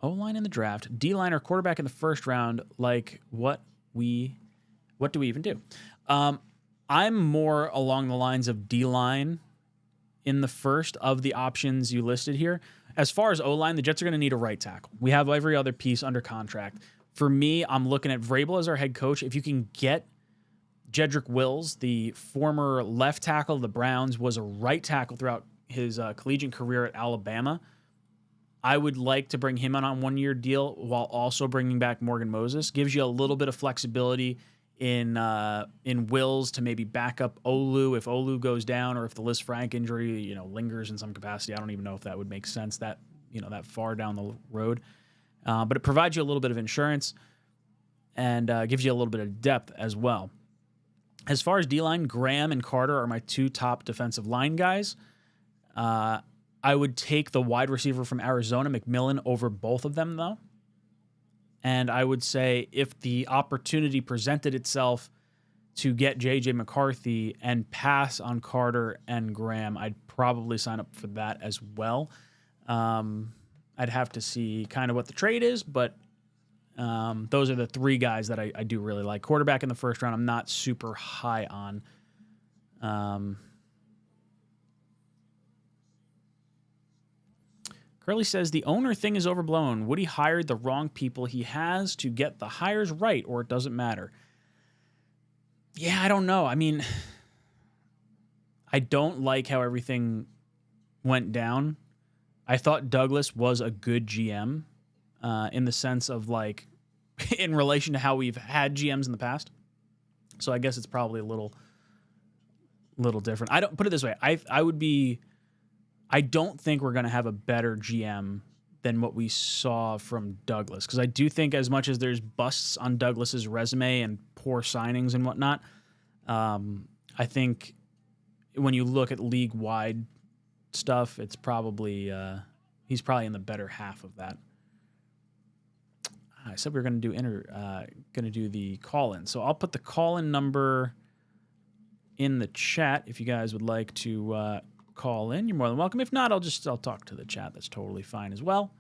O-line in the draft. D-line or quarterback in the first round, like what do we even do? I'm more along the lines of D-line in the first of the options you listed here. As far as O-line, the Jets are going to need a right tackle. We have every other piece under contract. For me, I'm looking at Vrabel as our head coach. If you can get Jedrick Wills, the former left tackle of the Browns, was a right tackle throughout his collegiate career at Alabama. I would like to bring him on a one-year deal while also bringing back Morgan Moses. Gives you a little bit of flexibility in Wills to maybe back up Olu if Olu goes down, or if the Liz Frank injury lingers in some capacity. I don't even know if that would make sense that far down the road. But it provides you a little bit of insurance and gives you a little bit of depth as well. As far as D-line, Graham and Carter are my two top defensive line guys. I would take the wide receiver from Arizona, McMillan, over both of them, though. And I would say if the opportunity presented itself to get J.J. McCarthy and pass on Carter and Graham, I'd probably sign up for that as well. I'd have to see kind of what the trade is, but those are the three guys that I do really like. Quarterback in the first round, I'm not super high on. Curly says, the owner thing is overblown. Woody hired the wrong people. He has to get the hires right, or it doesn't matter. Yeah, I don't know. I mean, I don't like how everything went down. I thought Douglas was a good GM in the sense of, like, in relation to how we've had GMs in the past. So I guess it's probably a little different. I don't put it this way. I don't think we're going to have a better GM than what we saw from Douglas, because I do think as much as there's busts on Douglas's resume and poor signings and whatnot, I think when you look at league-wide stuff, it's probably he's probably in the better half of that. I said we were going to do the call-in, so I'll put the call-in number in the chat if you guys would like to call in. You're more than welcome. If not, I'll talk to the chat. That's totally fine as well.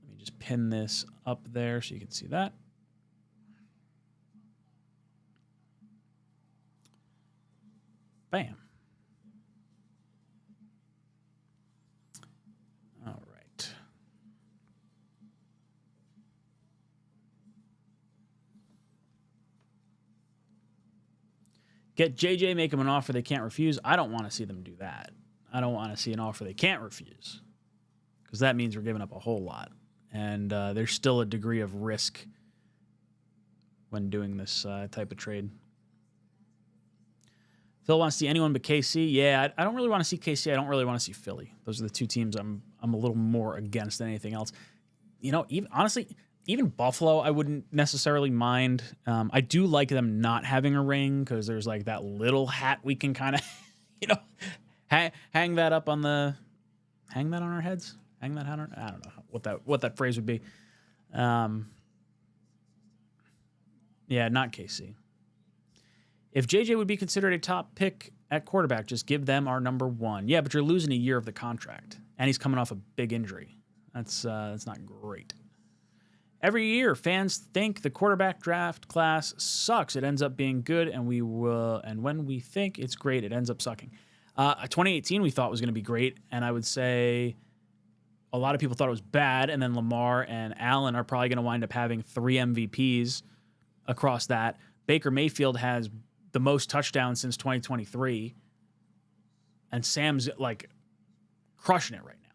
Let me just pin this up there so you can see that. Bam. All right. Get JJ, make them an offer they can't refuse. I don't want to see them do that. I don't want to see an offer they can't refuse, because that means we're giving up a whole lot. And there's still a degree of risk when doing this type of trade. Phil wants to see anyone but KC. Yeah, I don't really want to see KC. I don't really want to see Philly. Those are the two teams I'm a little more against than anything else. Even Buffalo, I wouldn't necessarily mind. I do like them not having a ring, because there's like that little hat we can kind of, hang that up on hang that on our heads. Hang that on I don't know what that phrase would be. Yeah, not KC. If JJ would be considered a top pick at quarterback, just give them our number one. Yeah, but you're losing a year of the contract, and he's coming off a big injury. That's not great. Every year, fans think the quarterback draft class sucks. It ends up being good, and when we think it's great, it ends up sucking. 2018 we thought was going to be great, and I would say a lot of people thought it was bad, and then Lamar and Allen are probably going to wind up having 3 MVPs across that. Baker Mayfield has the most touchdowns since 2023, and Sam's like crushing it right now.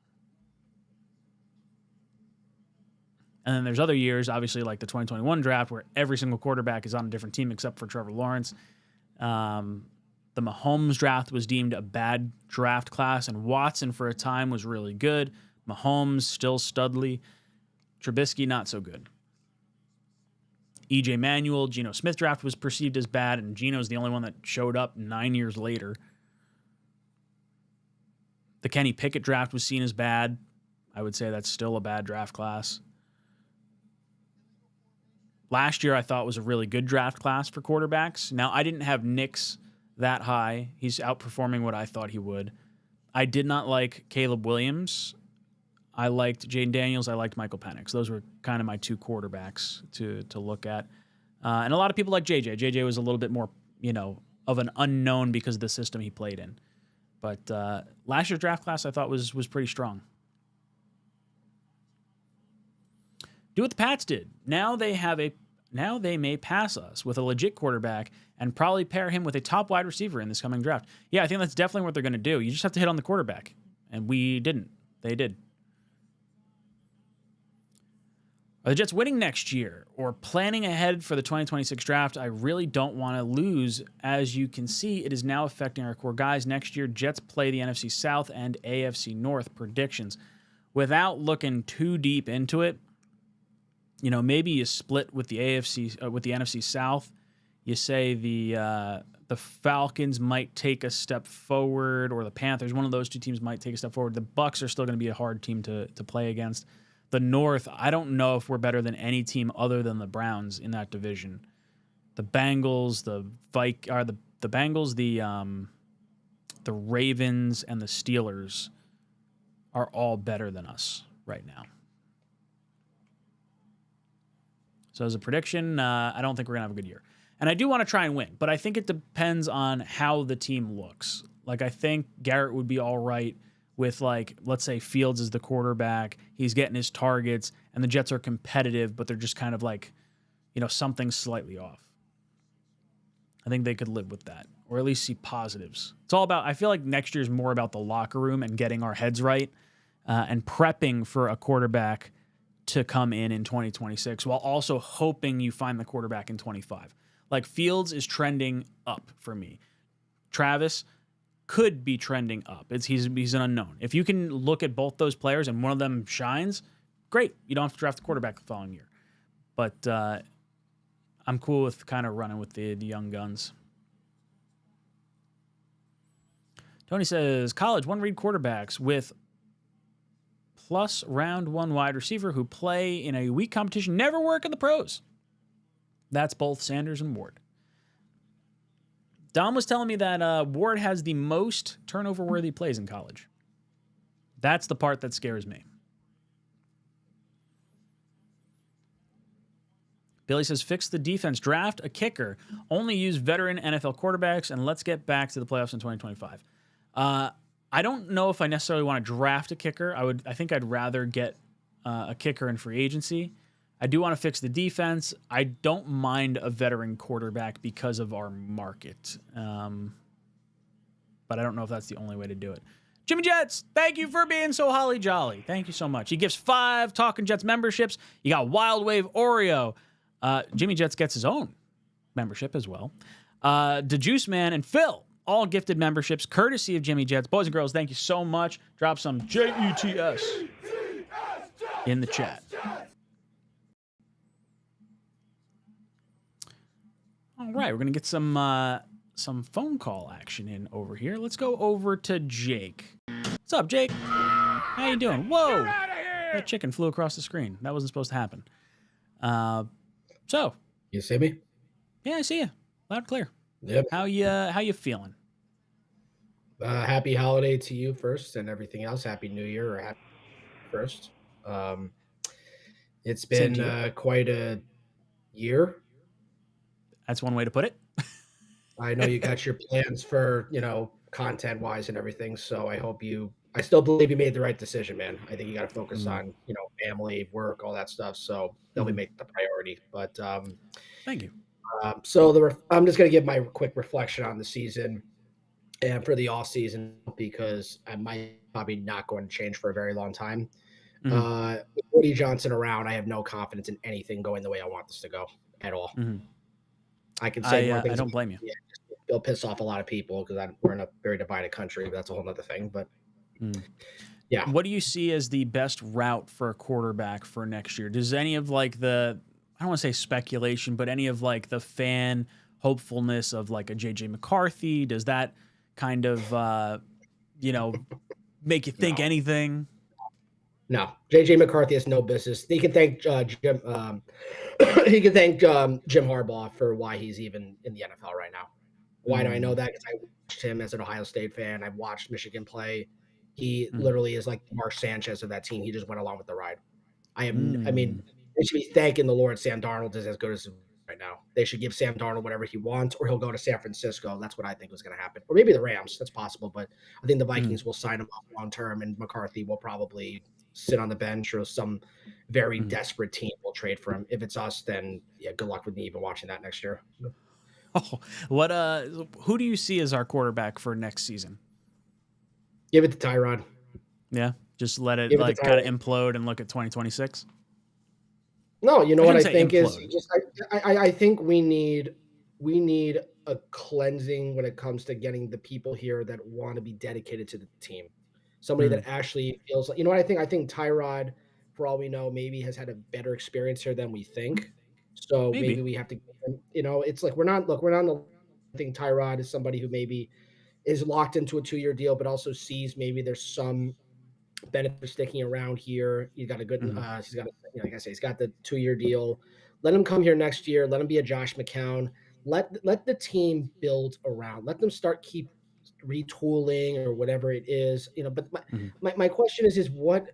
And then there's other years, obviously, like the 2021 draft, where every single quarterback is on a different team except for Trevor Lawrence. The Mahomes draft was deemed a bad draft class, and Watson for a time was really good. Mahomes still studly. Trubisky not so good. E.J. Manuel, Geno Smith draft was perceived as bad, and Geno's the only one that showed up 9 years later. The Kenny Pickett draft was seen as bad. I would say that's still a bad draft class. Last year, I thought was a really good draft class for quarterbacks. Now, I didn't have Nix that high. He's outperforming what I thought he would. I did not like Caleb Williams. I liked Jaden Daniels. I liked Michael Penix. Those were kind of my two quarterbacks to look at. And a lot of people like JJ. JJ was a little bit more, of an unknown because of the system he played in. But last year's draft class I thought was pretty strong. Do what the Pats did. Now they may pass us with a legit quarterback and probably pair him with a top wide receiver in this coming draft. Yeah, I think that's definitely what they're going to do. You just have to hit on the quarterback. And we didn't. They did. Are the Jets winning next year or planning ahead for the 2026 draft? I really don't want to lose. As you can see, it is now affecting our core guys. Next year, Jets play the NFC South and AFC North predictions. Without looking too deep into it, maybe you split with the NFC South. You say the Falcons might take a step forward, or the Panthers. One of those two teams might take a step forward. The Bucs are still going to be a hard team to play against. The North, I don't know if we're better than any team other than the Browns in that division. The Bengals, the Bengals, the Ravens, and the Steelers are all better than us right now. So as a prediction, I don't think we're going to have a good year. And I do want to try and win, but I think it depends on how the team looks. I think Garrett would be all right with, let's say Fields is the quarterback. He's getting his targets, and the Jets are competitive, but they're just kind of something slightly off. I think they could live with that, or at least see positives. It's all about, I feel like next year's more about the locker room and getting our heads right and prepping for a quarterback to come in 2026, while also hoping you find the quarterback in 25. Fields is trending up for me. Travis could be trending up. He's an unknown. If you can look at both those players and one of them shines, great. You don't have to draft the quarterback the following year. But I'm cool with kind of running with the young guns. Tony says, college one-read quarterbacks with plus round one wide receiver who play in a weak competition never work in the pros. That's both Sanders and Ward. Dom was telling me that Ward has the most turnover-worthy plays in college. That's the part that scares me. Billy says, fix the defense, draft a kicker, only use veteran NFL quarterbacks, and let's get back to the playoffs in 2025. I don't know if I necessarily want to draft a kicker. I think I'd rather get a kicker in free agency. I do want to fix the defense. I don't mind a veteran quarterback because of our market. But I don't know if that's the only way to do it. Jimmy Jets, thank you for being so holly jolly. Thank you so much. He gives 5 Talking Jets memberships. You got Wild Wave Oreo. Jimmy Jets gets his own membership as well. The Juice Man and Phil, all gifted memberships, courtesy of Jimmy Jets. Boys and girls, thank you so much. Drop some JETS in the chat. All right, we're going to get some phone call action in over here. Let's go over to Jake. What's up, Jake? How you doing? Whoa! That chicken flew across the screen. That wasn't supposed to happen. So. You see me? Yeah, I see you. Loud and clear. Yep. How you feeling? Happy holiday to you first and everything else. Happy New Year or happy first. It's been quite a year. That's one way to put it. I know you got your plans for, content wise and everything. So I still believe you made the right decision, man. I think you got to focus on, family, work, all that stuff. So they'll be making the priority, but, thank you. So I'm just going to give my quick reflection on the season and for the off season, because I might probably not going to change for a very long time. With Woody Johnson around, I have no confidence in anything going the way I want this to go at all. I can say more things. I don't blame you. Yeah, it'll piss off a lot of people because we're in a very divided country. But that's a whole other thing. But yeah, what do you see as the best route for a quarterback for next year? Does any of I don't want to say speculation, but any of the fan hopefulness of a JJ McCarthy, does that kind of make you think anything? No, JJ McCarthy has no business. He can thank Jim. He can thank Jim Harbaugh for why he's even in the NFL right now. Why do I know Mm, that? Because I watched him as an Ohio State fan. I've watched Michigan play. He mm, literally is like the Mark Sanchez of that team. He just went along with the ride. I mean, mm, they should be thanking the Lord Sam Darnold is as good as right now. They should give Sam Darnold whatever he wants, or he'll go to San Francisco. That's what I think was going to happen. Or maybe the Rams. That's possible. But I think the mm, Vikings will sign him up long term, and McCarthy will probably sit on the bench, or some very mm. desperate team will trade for him. If it's us, then yeah, good luck with me even watching that next year. Oh, what who do you see as our quarterback for next season? Give it to Tyrod. Yeah, just let it Give it to like kind of Tyrod. implode and look at 2026. No, you know I what shouldn't I say think is implode. just I think we need a cleansing when it comes to getting the people here that want to be dedicated to the team. Somebody Mm, that actually feels like, you know what I think? I think Tyrod, for all we know, maybe has had a better experience here than we think. So maybe maybe. we have to, it's like we're not in the. I think Tyrod is somebody who maybe is locked into a 2-year deal, but also sees maybe there's some benefit for sticking around here. He's got a good, Mm, he's got, like I say, he's got the 2-year deal. Let him come here next year. Let him be a Josh McCown. Let the team build around. Let them keep retooling or whatever it is. But mm, my question is what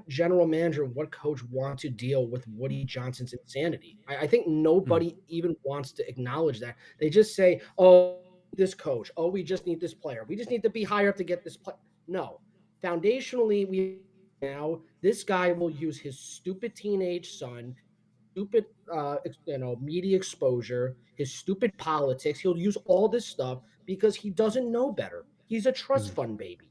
general manager, what coach want to deal with Woody Johnson's insanity? I think mm, nobody even wants to acknowledge that. They just say, oh, this coach, oh, we just need this player. We just need to be higher up to get this play. No, foundationally, we now this guy will use his stupid teenage son, stupid media exposure, his stupid politics. He'll use all this stuff because he doesn't know better. He's a trust mm, fund baby,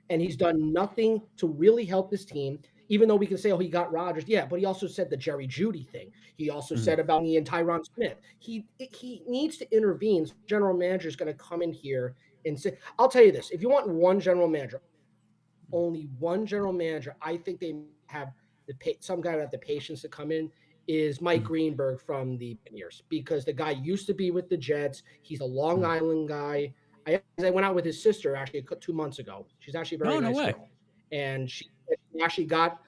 and he's done nothing to really help this team. Even though we can say, oh, he got Rodgers, yeah, but he also said the Jerry Judy thing. He also mm, said about me and Tyron Smith. He needs to intervene. General manager is going to come in here and say, I'll tell you this: if you want one general manager, only one general manager, I think they have some guy would have the patience to come in, is Mike mm, Greenberg from the Buccaneers, because the guy used to be with the Jets. He's a Long mm. Island guy. I went out with his sister actually 2 months ago. She's actually a very Oh, no nice way. girl, and she actually got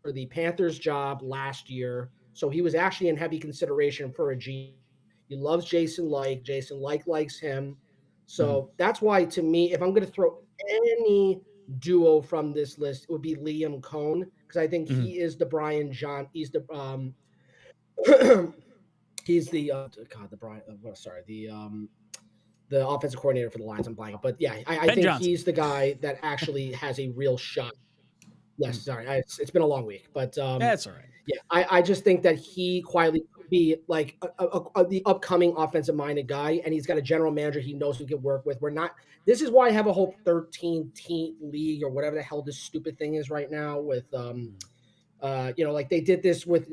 for the Panthers job last year. So he was actually in heavy consideration for a G. He loves Jason Licht. Jason Licht likes him. Mm, So that's why, to me, if I'm going to throw any duo from this list, it would be Liam Cohn, because I think mm. he is the Brian John. He's the he's the God the Brian. Sorry, the offensive coordinator for the Lions. I'm blanking, but yeah, I Ben think Johnson. he's the guy that actually has a real shot. Yes, Mm. sorry, it's been a long week, but That's all right. yeah, I just think that he quietly could be like the upcoming offensive minded guy, and he's got a general manager he knows he can work with. We're not. This is why I have a whole 13-team league, or whatever the hell this stupid thing is right now with Mm, like they did this with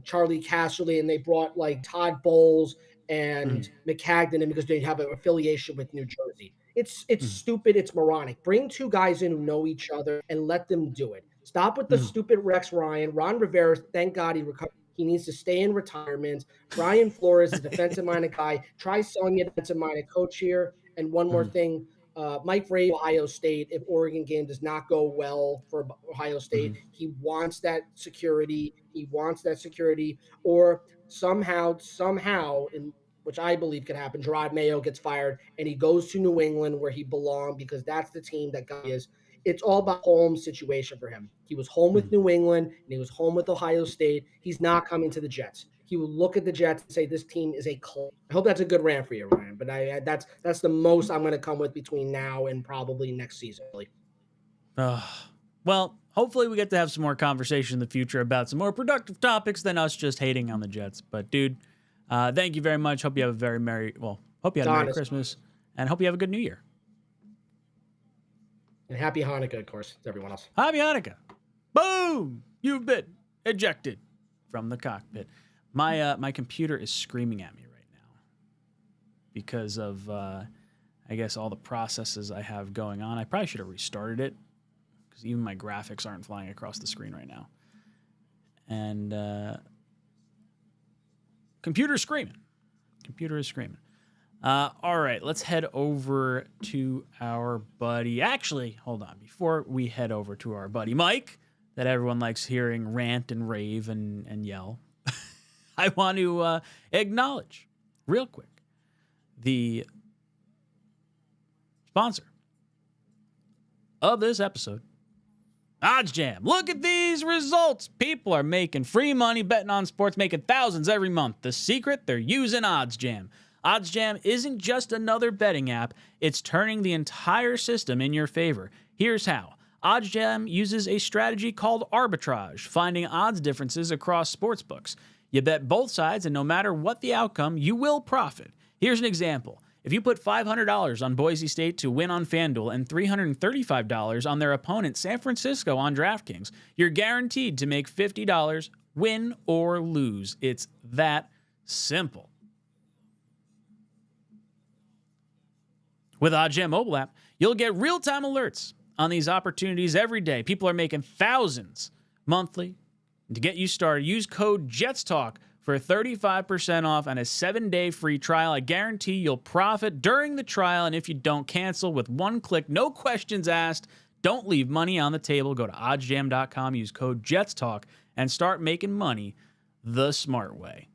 Charlie Casserly, and they brought like Todd Bowles mm, and McCagnon in because they have an affiliation with New Jersey. It's mm, stupid. It's moronic. Bring two guys in who know each other and let them do it. Stop with the mm, stupid Rex Ryan. Ron Rivera, thank God he recovered. He needs to stay in retirement. Brian Flores is a defensive-minded guy. Try selling a defensive-minded coach here. And one more mm, thing, Mike Vrabel, Ohio State, if Oregon game does not go well for Ohio State, mm, he wants that security. He wants that security. Or somehow, in which I believe could happen, Gerard Mayo gets fired and he goes to New England where he belonged, because that's the team that guy is. It's all about home situation for him. He was home with mm. New England and he was home with Ohio State. He's not coming to the Jets. He will look at the Jets and say, "This team is a club." I hope that's a good rant for you, Ryan. But that's the most I'm going to come with between now and probably next season. Really. Well, hopefully we get to have some more conversation in the future about some more productive topics than us just hating on the Jets. But dude, thank you very much. Hope you have a hope you had a Merry Honest. Christmas, and hope you have a good New Year. And happy Hanukkah, of course, to everyone else. Happy Hanukkah. Boom! You've been ejected from the cockpit. My computer is screaming at me right now because of I guess all the processes I have going on. I probably should have restarted it because even my graphics aren't flying across the screen right now. And computer screaming. Computer is screaming. All right, let's head over to our buddy. Actually, hold on. Before we head over to our buddy Mike, that everyone likes hearing rant and rave and yell, I want to acknowledge real quick the sponsor of this episode, OddsJam. Look at these results. People are making free money betting on sports, making thousands every month. The secret? They're using OddsJam. OddsJam isn't just another betting app. It's turning the entire system in your favor. Here's how. OddsJam uses a strategy called arbitrage, finding odds differences across sportsbooks. You bet both sides, and no matter what the outcome, you will profit. Here's an example. If you put $500 on Boise State to win on FanDuel and $335 on their opponent San Francisco on DraftKings, you're guaranteed to make $50 win or lose. It's that simple. With OddsJam mobile app, you'll get real-time alerts on these opportunities every day. People are making thousands monthly. And to get you started, use code JETSTALK for 35% off and a 7-day free trial. I guarantee you'll profit during the trial, and if you don't, cancel with one click. No questions asked. Don't leave money on the table. Go to oddsjam.com, use code JETSTALK, and start making money the smart way.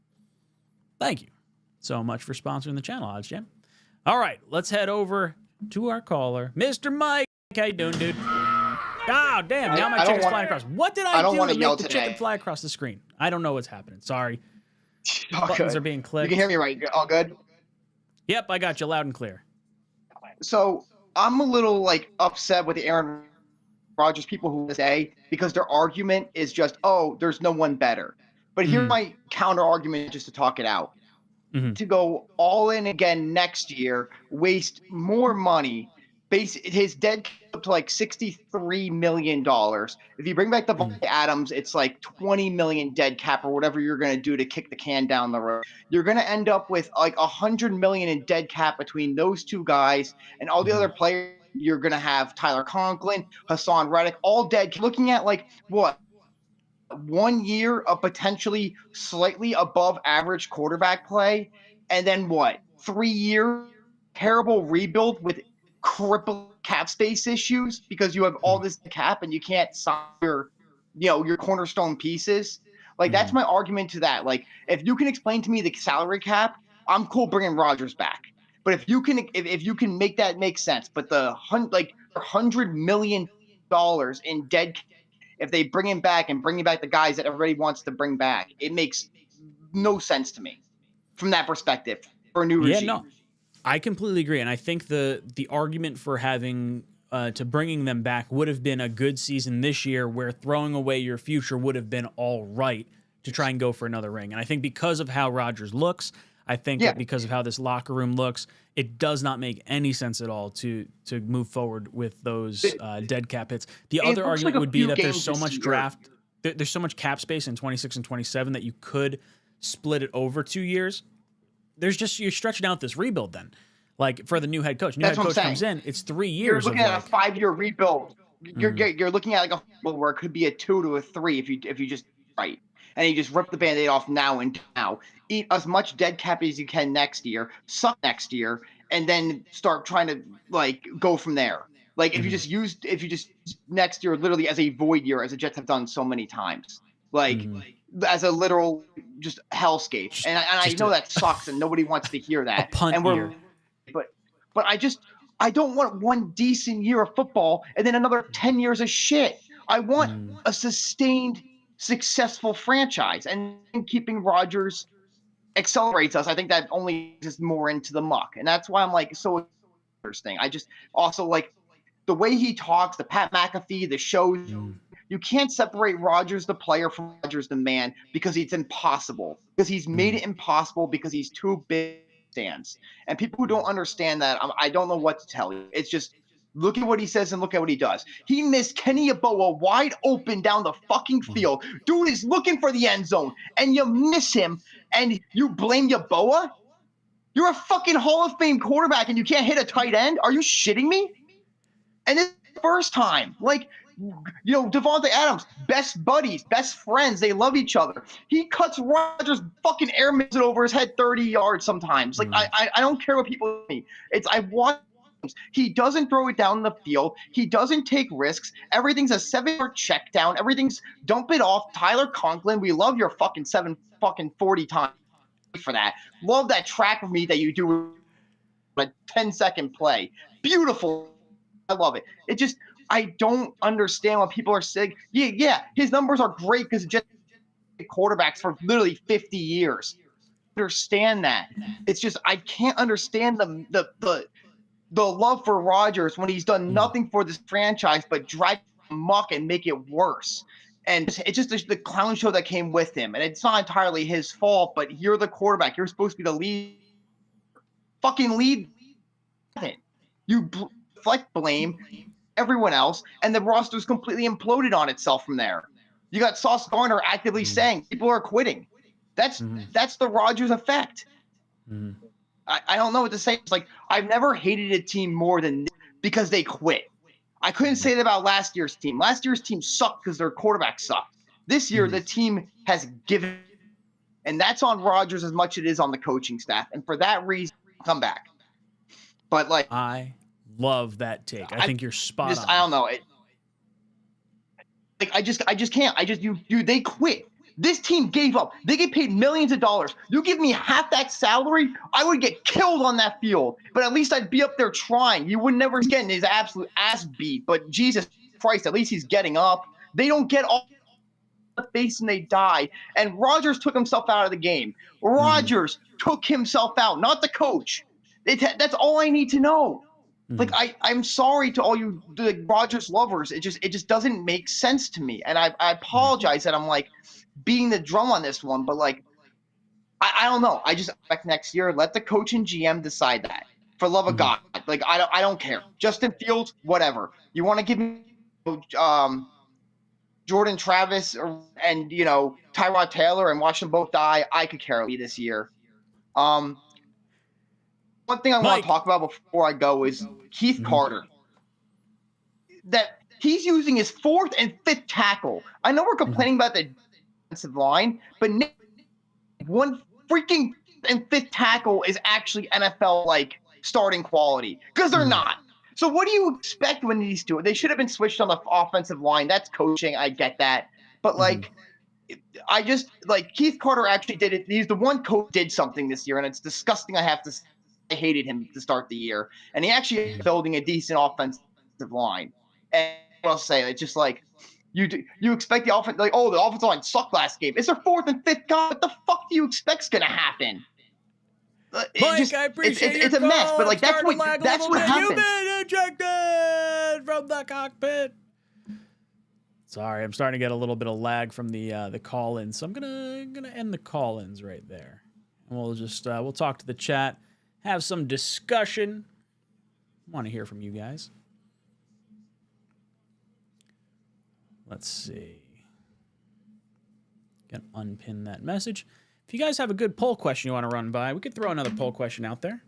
Thank you so much for sponsoring the channel, OddsJam. All right, let's head over to our caller, Mr. Mike. How you doing, dude? Oh, damn. Now my chicken's flying across. What did I do to make the chicken fly across the screen? I don't know what's happening. Sorry. Buttons are being clicked. You can hear me right? All good? Yep, I got you loud and clear. So I'm a little upset with the Aaron Rodgers people who say, because their argument is just, oh, there's no one better. But here's my counter argument just to talk it out. To go all in again next year, waste more money. His dead cap to $63 million. If you bring back the Adams, it's $20 million dead cap or whatever you're going to do to kick the can down the road. You're going to end up with $100 million in dead cap between those two guys and all the other players. You're going to have Tyler Conklin, Hassan Reddick, all dead. Looking at 1 year of potentially slightly above average quarterback play, and then 3 years terrible rebuild with crippled cap space issues because you have all this cap and you can't sign your cornerstone pieces. That's my argument to that. If you can explain to me the salary cap, I'm cool bringing Rodgers back. But if you can make that make sense, but the $100 million in dead cap, if they bring him back and bringing back the guys that everybody wants to bring back, it makes no sense to me from that perspective for a new regime. Yeah, no, I completely agree. And I think the argument for having to bringing them back would have been a good season this year where throwing away your future would have been all right to try and go for another ring. And I think because of how Rodgers looks, I think that because of how this locker room looks, it does not make any sense at all to move forward with those dead cap hits. The other argument would be that there's so much there's so much cap space in 26 and 27 that you could split it over 2 years. You're stretching out this rebuild then. For the new head coach. Head coach comes in, it's 3 years. You're looking at a 5-year rebuild. You're looking at where it could be a 2 to a 3 if you just right. And you just rip the Band-Aid off now and now. Eat as much dead cap as you can next year, suck next year, and then start trying to go from there. If you just use next year literally as a void year, as the Jets have done so many times. As a literal just hellscape. And I know that sucks and nobody wants to hear that. A punt year. But I don't want one decent year of football and then another 10 years of shit. I want a sustained successful franchise, and keeping Rodgers accelerates us. I think that only just more into the muck, and that's why I'm so interesting. I just also the way he talks, the Pat McAfee, the shows. You can't separate Rodgers the player from Rodgers the man because it's impossible. Because he's made it impossible because he's too big stands. And people who don't understand that, I don't know what to tell you. It's just look at what he says and look at what he does. He missed Kenny Yeboah wide open down the fucking field. Dude is looking for the end zone, and you miss him, and you blame Yeboah? You're a fucking Hall of Fame quarterback, and you can't hit a tight end? Are you shitting me? And this is the first time. Devontae Adams, best buddies, best friends. They love each other. He cuts Rodgers fucking air miss it over his head 30 yards sometimes. I don't care what people think. I watch He doesn't throw it down the field. He doesn't take risks. Everything's a 7-yard check down. Everything's dump it off. Tyler Conklin, we love your fucking 40 times for that. Love that track of me that you do a 10-second play. Beautiful. I love it. It just, I don't understand why people are saying, yeah, his numbers are great because just quarterbacks for literally 50 years. Understand that. It's just, I can't understand the love for Rodgers when he's done nothing for this franchise but drive muck and make it worse. And it's just the clown show that came with him. And it's not entirely his fault, but you're the quarterback. You're supposed to be the lead. Fucking lead. You deflect blame everyone else, and the roster's completely imploded on itself from there. You got Sauce Gardner actively saying people are quitting. That's the Rodgers effect. I don't know what to say. It's like, I've never hated a team more than this because they quit. I couldn't say that about last year's team. Last year's team sucked because their quarterback sucked. This year, the team has given, and that's on Rodgers as much as it is on the coaching staff. And for that reason, come back. But like, I love that take. I think you're spot on. I don't know. I just can't. They quit. This team gave up. They get paid millions of dollars. You give me half that salary, I would get killed on that field. But at least I'd be up there trying. You would never get his absolute ass beat. But Jesus Christ, at least he's getting up. They don't get all the face and they die. And Rodgers took himself out of the game. Rodgers took himself out, not the coach. That's all I need to know. Like, I'm sorry to all you the Rodgers lovers. It just doesn't make sense to me. And I apologize that I'm like beating the drum on this one, but like I don't know. I just expect next year, let the coach and GM decide that. For love of God. Like I don't care. Justin Fields, whatever. You want to give me Jordan Travis and Tyrod Taylor and watch them both die, I could care less this year. One thing I want to talk about before I go is Keith Carter. That he's using his 4th and 5th tackle. I know we're complaining about the defensive line, but one freaking and 5th tackle is actually NFL like starting quality because they're not. So what do you expect when these do it? They should have been switched on the offensive line. That's coaching. I get that, but like. I just like Keith Carter actually did it. He's the one coach did something this year, and it's disgusting. I have to say, I hated him to start the year, and he actually is building a decent offensive line. And I'll say it's just like you expect the offense the offensive line sucked last game. It's their 4th and 5th guy. What the fuck do you expect's gonna happen? Mike, I appreciate it's a mess, but like that's what happens. You've been ejected from the cockpit. Sorry, I'm starting to get a little bit of lag from the call-in, so I'm gonna end the call-ins right there, and we'll just we'll talk to the chat, have some discussion. I want to hear from you guys. Let's see. Gonna unpin that message. If you guys have a good poll question you want to run by, we could throw another poll question out there.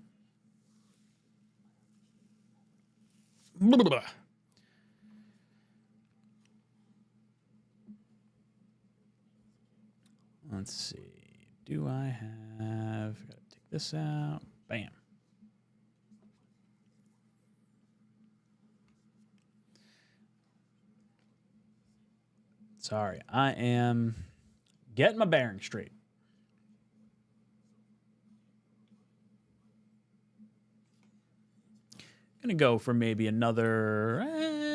Let's see. Do I have... Gotta take this out. Bam. Sorry. I am getting my bearings straight. Gonna go for maybe another...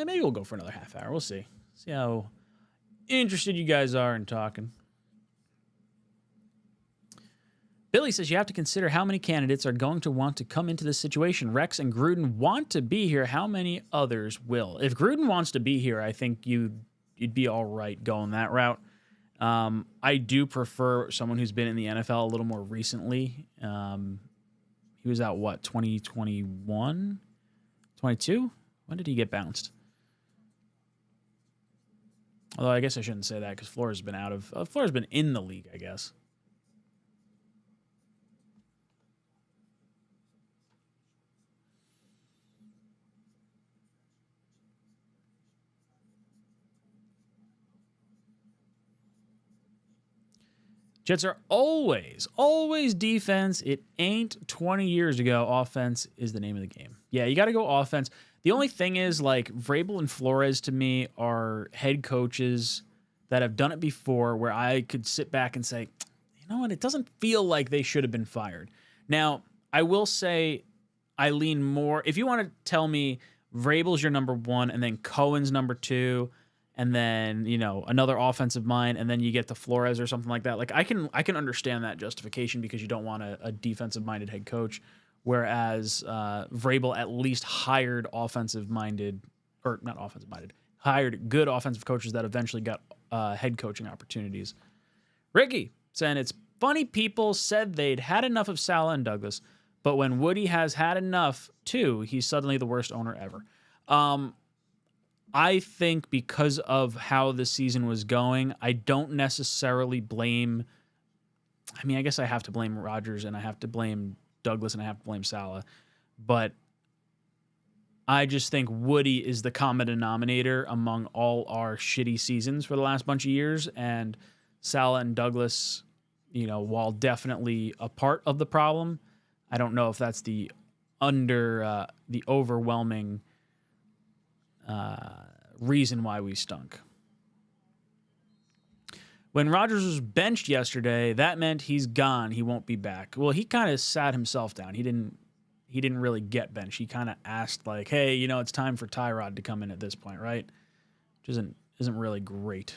maybe we'll go for another half hour. We'll see. See how interested you guys are in talking. Billy says you have to consider how many candidates are going to want to come into this situation. Rex and Gruden want to be here. How many others will? If Gruden wants to be here, I think you'd be all right going that route. I do prefer someone who's been in the NFL a little more recently. He was out, what, 2021? 22? When did he get bounced? Although I guess I shouldn't say that because Flores has been in the league, I guess. Jets are always defense. It ain't 20 years ago. Offense is the name of the game. Yeah, you got to go offense. The only thing is, like, Vrabel and Flores to me are head coaches that have done it before where I could sit back and say, you know what, it doesn't feel like they should have been fired. Now, I will say I lean more. If you want to tell me Vrabel's your number one and then Cohen's number two, and then, you know, another offensive mind, and then you get to Flores or something like that. Like, I can understand that justification because you don't want a defensive-minded head coach, whereas Vrabel at least hired hired good offensive coaches that eventually got head coaching opportunities. Ricky saying, it's funny people said they'd had enough of Saleh and Douglas, but when Woody has had enough, too, he's suddenly the worst owner ever. I think because of how the season was going, I don't necessarily blame. I mean, I guess I have to blame Rodgers and I have to blame Douglas and I have to blame Saleh, but I just think Woody is the common denominator among all our shitty seasons for the last bunch of years, and Saleh and Douglas, you know, while definitely a part of the problem, I don't know if that's the overwhelming reason why we stunk. When Rodgers was benched yesterday, that meant he's gone. He won't be back. Well, he kind of sat himself down. He didn't really get benched. He kind of asked, like, hey, you know, it's time for Tyrod to come in at this point, right? Which isn't really great.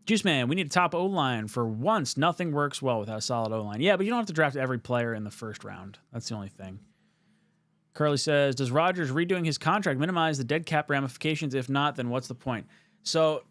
Juice Man, we need a top O-line. For once, nothing works well without a solid O-line. Yeah, but you don't have to draft every player in the first round. That's the only thing. Curly says, does Rodgers redoing his contract minimize the dead cap ramifications? If not, then what's the point? So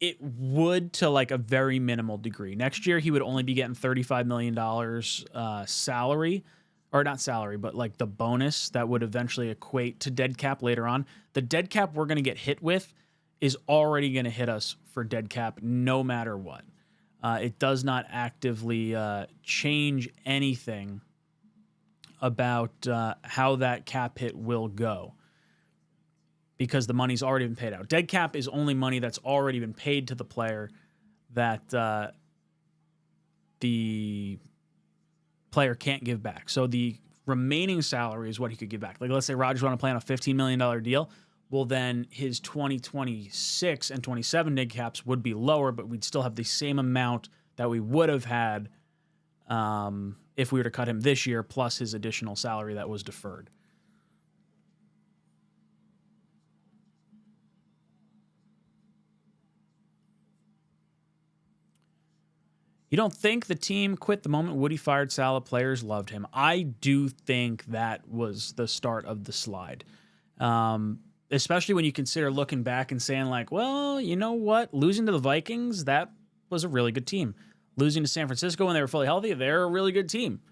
it would, to like a very minimal degree. Next year, he would only be getting $35 million salary. Or not salary, but like the bonus that would eventually equate to dead cap later on. The dead cap we're going to get hit with is already going to hit us for dead cap no matter what. It does not actively change anything about how that cap hit will go because the money's already been paid out. Dead cap is only money that's already been paid to the player that the player can't give back. So the remaining salary is what he could give back. Like, let's say Rodgers want to play on a $15 million deal. Well, then his 2026 and 27 dead caps would be lower, but we'd still have the same amount that we would have had if we were to cut him this year, plus his additional salary that was deferred. You don't think the team quit the moment Woody fired Saleh? Players loved him. I do think that was the start of the slide. Especially when you consider looking back and saying, like, well, you know what? Losing to the Vikings, that was a really good team. Losing to San Francisco when they were fully healthy, they're a really good team.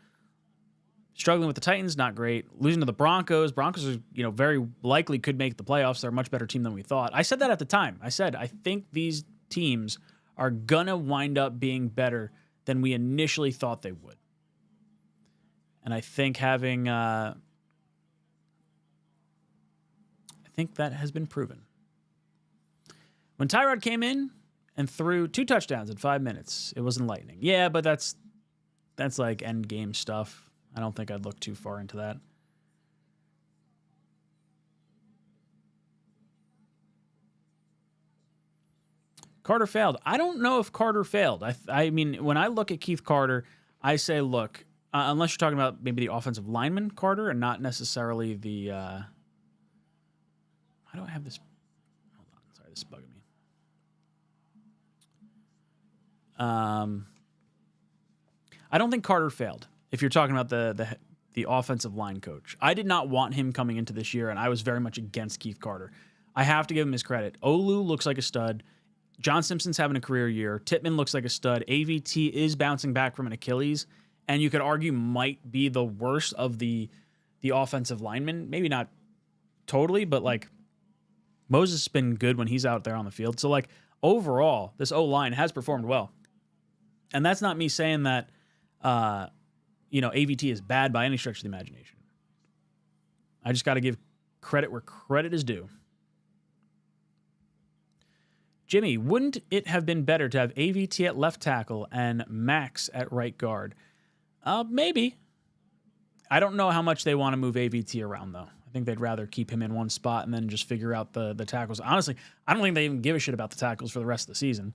Struggling with the Titans, not great. Losing to the Broncos are, you know, very likely could make the playoffs. They're a much better team than we thought. I said that at the time. I said, I think these teams are going to wind up being better than we initially thought they would. And I think having... I think that has been proven. When Tyrod came in and threw 2 touchdowns in 5 minutes, it was enlightening. Yeah, but that's like end game stuff. I don't think I'd look too far into that. Carter failed. I don't know if Carter failed. I mean, when I look at Keith Carter, I say, look, unless you're talking about maybe the offensive lineman Carter and not necessarily the... Why do I have this? Hold on. Sorry, this is bugging me. I don't think Carter failed. If you're talking about the offensive line coach, I did not want him coming into this year, and I was very much against Keith Carter. I have to give him his credit. Olu looks like a stud. John Simpson's having a career year. Tippmann looks like a stud. AVT is bouncing back from an Achilles, and you could argue might be the worst of the offensive linemen. Maybe not totally, but like Moses has been good when he's out there on the field. So like overall, this O-line has performed well. And that's not me saying that, AVT is bad by any stretch of the imagination. I just got to give credit where credit is due. Jimmy, wouldn't it have been better to have AVT at left tackle and Max at right guard? Maybe. I don't know how much they want to move AVT around, though. I think they'd rather keep him in one spot and then just figure out the tackles. Honestly, I don't think they even give a shit about the tackles for the rest of the season.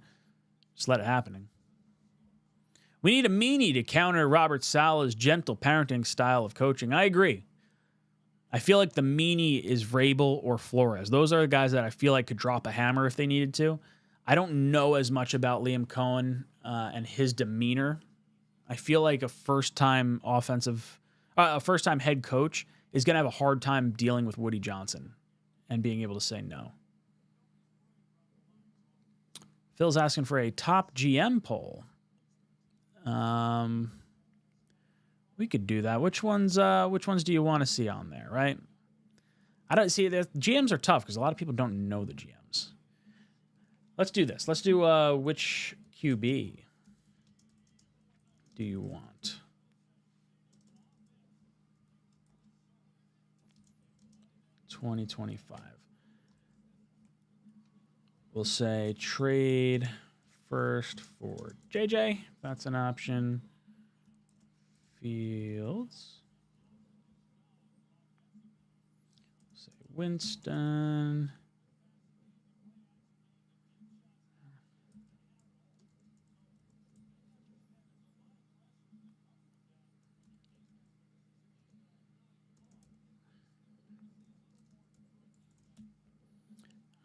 Just let it happen. We need a meanie to counter Robert Saleh's gentle parenting style of coaching. I agree. I feel like the meanie is Vrabel or Flores. Those are the guys that I feel like could drop a hammer if they needed to. I don't know as much about Liam Cohen and his demeanor. I feel like a first-time head coach is going to have a hard time dealing with Woody Johnson and being able to say no. Phil's asking for a top GM poll. We could do that. Which ones do you want to see on there, right? I don't see the GMs are tough because a lot of people don't know the GMs. Let's do this. Let's do which QB do you want? $20.25. We'll say trade first for JJ. That's an option. Fields. Say Winston.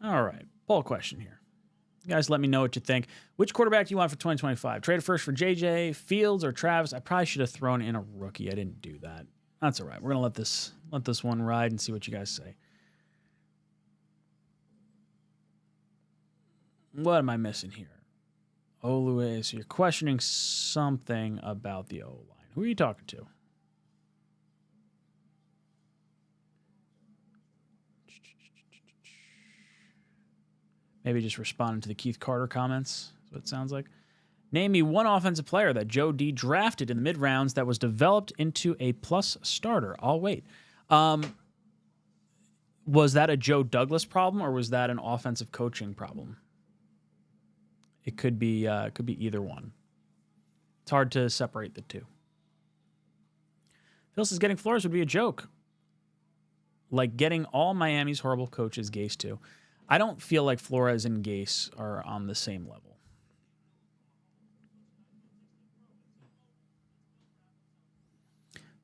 All right, poll question here. You guys let me know what you think. Which quarterback do you want for 2025? Trade first for JJ, Fields, or Travis? I probably should have thrown in a rookie. I didn't do that. That's all right. We're gonna let this one ride and see what you guys say. What am I missing here? Louis, so you're questioning something about the O-line. Who are you talking to? Maybe just responding to the Keith Carter comments. That's what it sounds like. Name me one offensive player that Joe D drafted in the mid-rounds that was developed into a plus starter. I'll wait. Was that a Joe Douglas problem or was that an offensive coaching problem? It could be either one. It's hard to separate the two. Phil says getting Flores would be a joke. Like getting all Miami's horrible coaches Gase too. I don't feel like Flores and Gase are on the same level.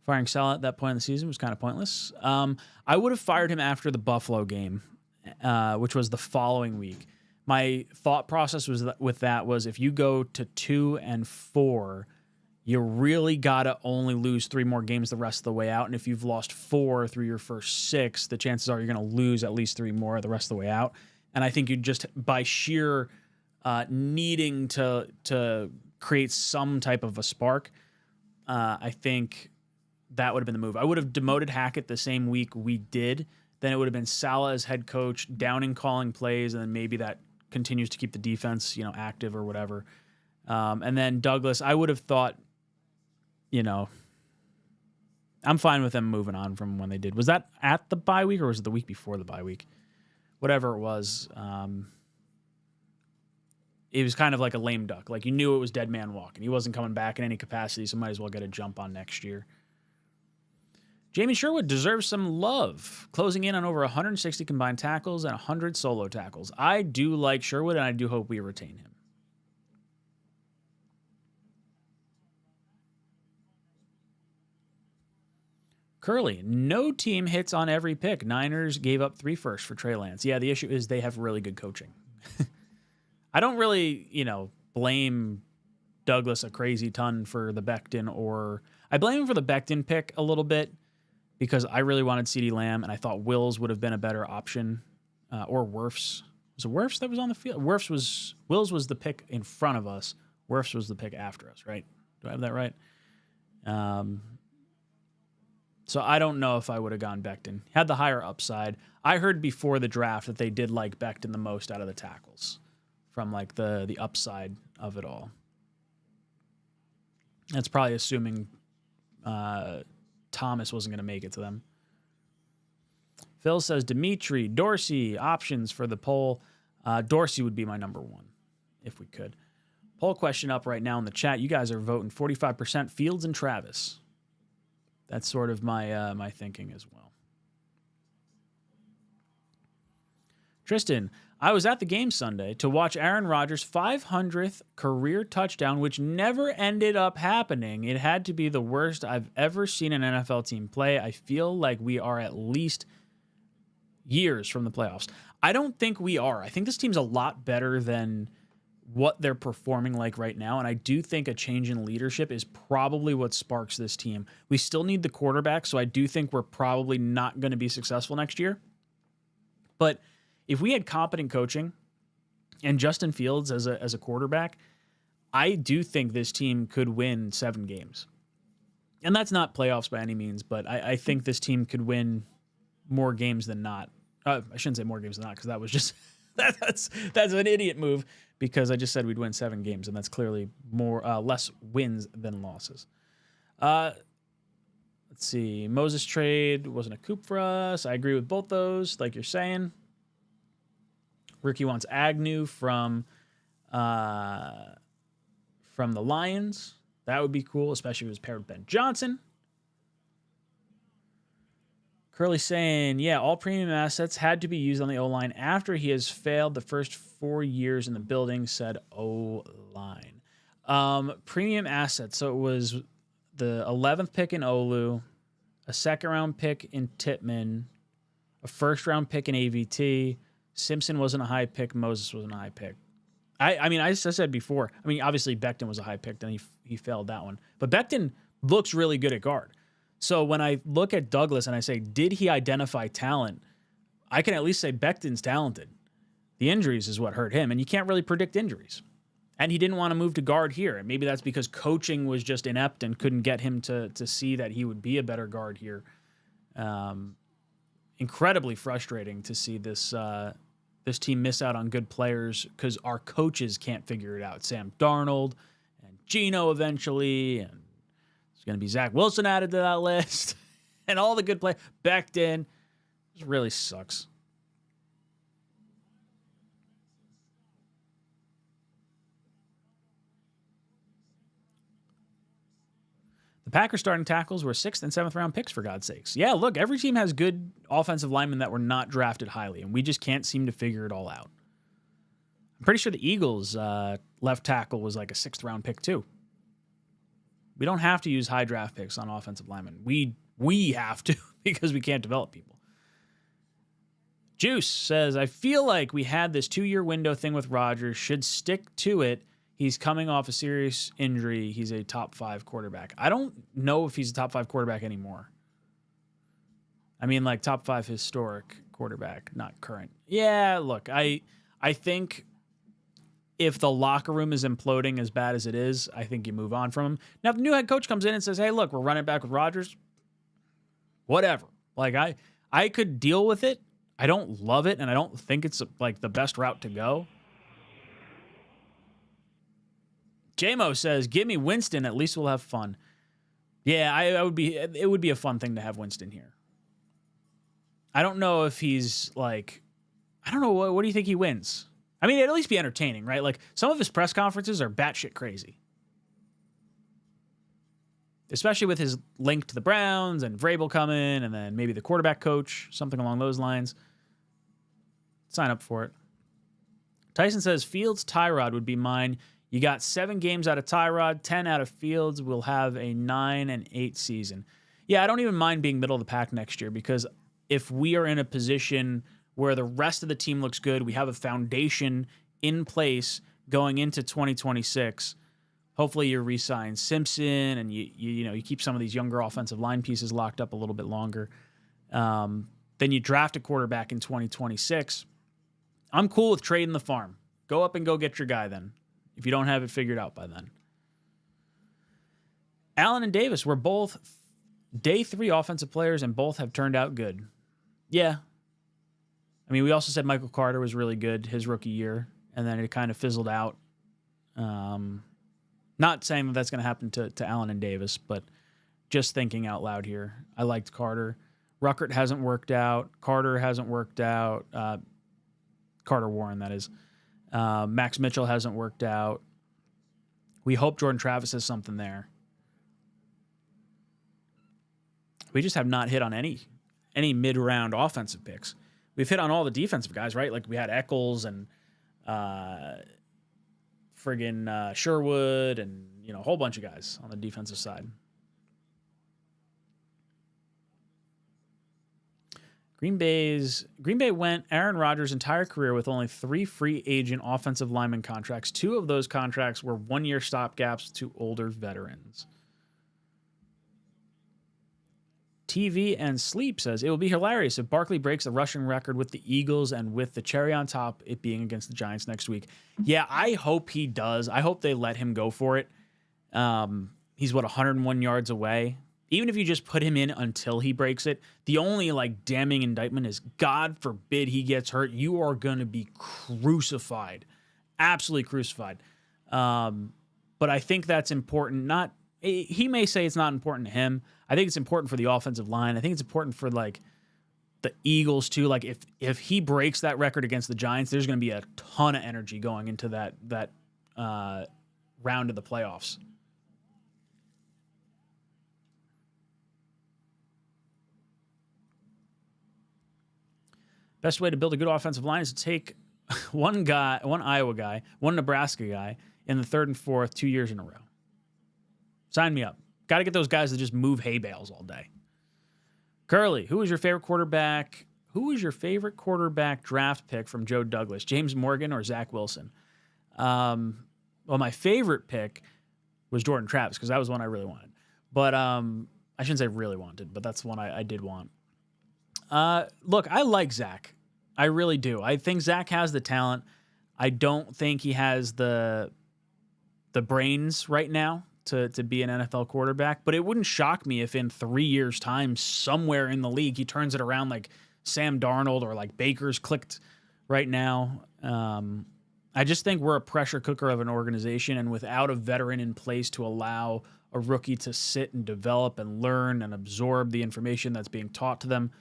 Firing Saleh at that point in the season was kind of pointless. I would have fired him after the Buffalo game, which was the following week. My thought process was was if you go to 2-4, you really got to only lose 3 more games the rest of the way out. And if you've lost 4 through your first 6, the chances are you're going to lose at least 3 more the rest of the way out. And I think you just, by sheer needing to create some type of a spark, I think that would have been the move. I would have demoted Hackett the same week we did. Then it would have been Saleh as head coach, Downing calling plays, and then maybe that continues to keep the defense, active or whatever. And then Douglas, I would have thought, I'm fine with them moving on from when they did. Was that at the bye week or was it the week before the bye week? Whatever it was kind of like a lame duck. Like you knew it was dead man walking. He wasn't coming back in any capacity, so might as well get a jump on next year. Jamie Sherwood deserves some love, closing in on over 160 combined tackles and 100 solo tackles. I do like Sherwood, and I do hope we retain him. Curly, no team hits on every pick. Niners gave up 3 firsts for Trey Lance. Yeah, the issue is they have really good coaching. I don't really, blame Douglas a crazy ton for the Becton, or I blame him for the Becton pick a little bit because I really wanted CeeDee Lamb and I thought Wills would have been a better option, or Wirfs. Was it Wirfs that was on the field? Wills was the pick in front of us. Wirfs was the pick after us, right? Do I have that right? So I don't know if I would have gone Becton. Had the higher upside. I heard before the draft that they did like Becton the most out of the tackles from like the upside of it all. That's probably assuming Thomas wasn't going to make it to them. Phil says Dimitri, Dorsey, options for the poll. Dorsey would be my number 1 if we could. Poll question up right now in the chat. You guys are voting 45% Fields and Travis. That's sort of my my thinking as well. Tristan, I was at the game Sunday to watch Aaron Rodgers' 500th career touchdown, which never ended up happening. It had to be the worst I've ever seen an NFL team play. I feel like we are at least years from the playoffs. I don't think we are. I think this team's a lot better than what they're performing like right now, and I do think a change in leadership is probably what sparks this team. We still need the quarterback, so I do think we're probably not going to be successful next year. But if we had competent coaching and Justin Fields as a quarterback, I do think this team could win 7 games. And that's not playoffs by any means, but I think this team could win more games than not. I shouldn't say more games than not, because that was just that's an idiot move, because I just said we'd win 7 games, and that's clearly less wins than losses. Let's see. Moses trade wasn't a coup for us. I agree with both those, like you're saying. Ricky wants Agnew from the Lions. That would be cool, especially if it was paired with Ben Johnson. Curly saying, yeah, all premium assets had to be used on the O-line after he has failed the first 4 years in the building, said O-line. Premium assets. So it was the 11th pick in Olu, a second-round pick in Tittman, a first-round pick in AVT. Simpson wasn't a high pick. Moses wasn't a high pick. I mean, I said before, I mean, obviously Becton was a high pick, then he failed that one. But Becton looks really good at guard. So when I look at Douglas and I say, did he identify talent? I can at least say Becton's talented. The injuries is what hurt him, and you can't really predict injuries. And he didn't want to move to guard here. And maybe that's because coaching was just inept and couldn't get him to see that he would be a better guard here. Incredibly frustrating to see this team miss out on good players because our coaches can't figure it out. Sam Darnold and Geno eventually, and there's going to be Zach Wilson added to that list, and all the good players. Becton, it really sucks. The Packers starting tackles were 6th and 7th round picks, for God's sakes. Yeah, look, every team has good offensive linemen that were not drafted highly, and we just can't seem to figure it all out. I'm pretty sure the Eagles' left tackle was like a 6th round pick too. We don't have to use high draft picks on offensive linemen. We have to because we can't develop people. Juice says, I feel like we had this 2-year window thing with Rodgers. Should stick to it. He's coming off a serious injury. He's a top 5 quarterback. I don't know if he's a top 5 quarterback anymore. I mean, like top 5 historic quarterback, not current. Yeah, look, I think if the locker room is imploding as bad as it is, I think you move on from him. Now, if the new head coach comes in and says, hey, look, we're running back with Rodgers, whatever. Like, I could deal with it. I don't love it, and I don't think it's like the best route to go. JMO says, give me Winston. At least we'll have fun. Yeah, it would be a fun thing to have Winston here. I don't know if he's like, I don't know. What do you think he wins? I mean, it'd at least be entertaining, right? Like some of his press conferences are batshit crazy. Especially with his link to the Browns and Vrabel coming and then maybe the quarterback coach, something along those lines. Sign up for it. Tyson says, Fields Tyrod would be mine. You got 7 games out of Tyrod, 10 out of Fields. We'll have a 9-8 season. Yeah, I don't even mind being middle of the pack next year because if we are in a position where the rest of the team looks good, we have a foundation in place going into 2026. Hopefully you re-sign Simpson and you keep some of these younger offensive line pieces locked up a little bit longer. Then you draft a quarterback in 2026. I'm cool with trading the farm. Go up and go get your guy then, if you don't have it figured out by then. Allen and Davis were both day 3 offensive players, and both have turned out good. Yeah. I mean, we also said Michael Carter was really good his rookie year, and then it kind of fizzled out. Not saying that that's going to happen to Allen and Davis, but just thinking out loud here. I liked Carter. Ruckert hasn't worked out. Carter hasn't worked out. Carter Warren, that is. Max Mitchell hasn't worked out. We hope Jordan Travis has something there. We just have not hit on any mid-round offensive picks. We've hit on all the defensive guys, right? Like we had Eccles and Sherwood and a whole bunch of guys on the defensive side. Green Bay went Aaron Rodgers' entire career with only 3 free agent offensive lineman contracts. 2 of those contracts were 1-year stopgaps to older veterans. TV and Sleep says, it will be hilarious if Barkley breaks the rushing record with the Eagles and with the cherry on top, it being against the Giants next week. Yeah, I hope he does. I hope they let him go for it. He's 101 yards away. Even if you just put him in until he breaks it, the only damning indictment is God forbid he gets hurt. You are going to be crucified, absolutely crucified. But I think that's important. He may say it's not important to him. I think it's important for the offensive line. I think it's important for the Eagles too. If he breaks that record against the Giants, there's going to be a ton of energy going into that round of the playoffs. Best way to build a good offensive line is to take one Iowa guy, one Nebraska guy in the 3rd and 4th 2 years in a row. Sign me up. Got to get those guys that just move hay bales all day. Curly, who was your favorite quarterback? Who was your favorite quarterback draft pick from Joe Douglas? James Morgan or Zach Wilson? Well, my favorite pick was Jordan Travis because that was one I really wanted. But I shouldn't say really wanted, but that's one I did want. Look, I like Zach. I really do. I think Zach has the talent. I don't think he has the brains right now to be an NFL quarterback, but it wouldn't shock me if in 3 years' time, somewhere in the league, he turns it around like Sam Darnold or like Baker's clicked right now. I just think we're a pressure cooker of an organization, and without a veteran in place to allow a rookie to sit and develop and learn and absorb the information that's being taught to them,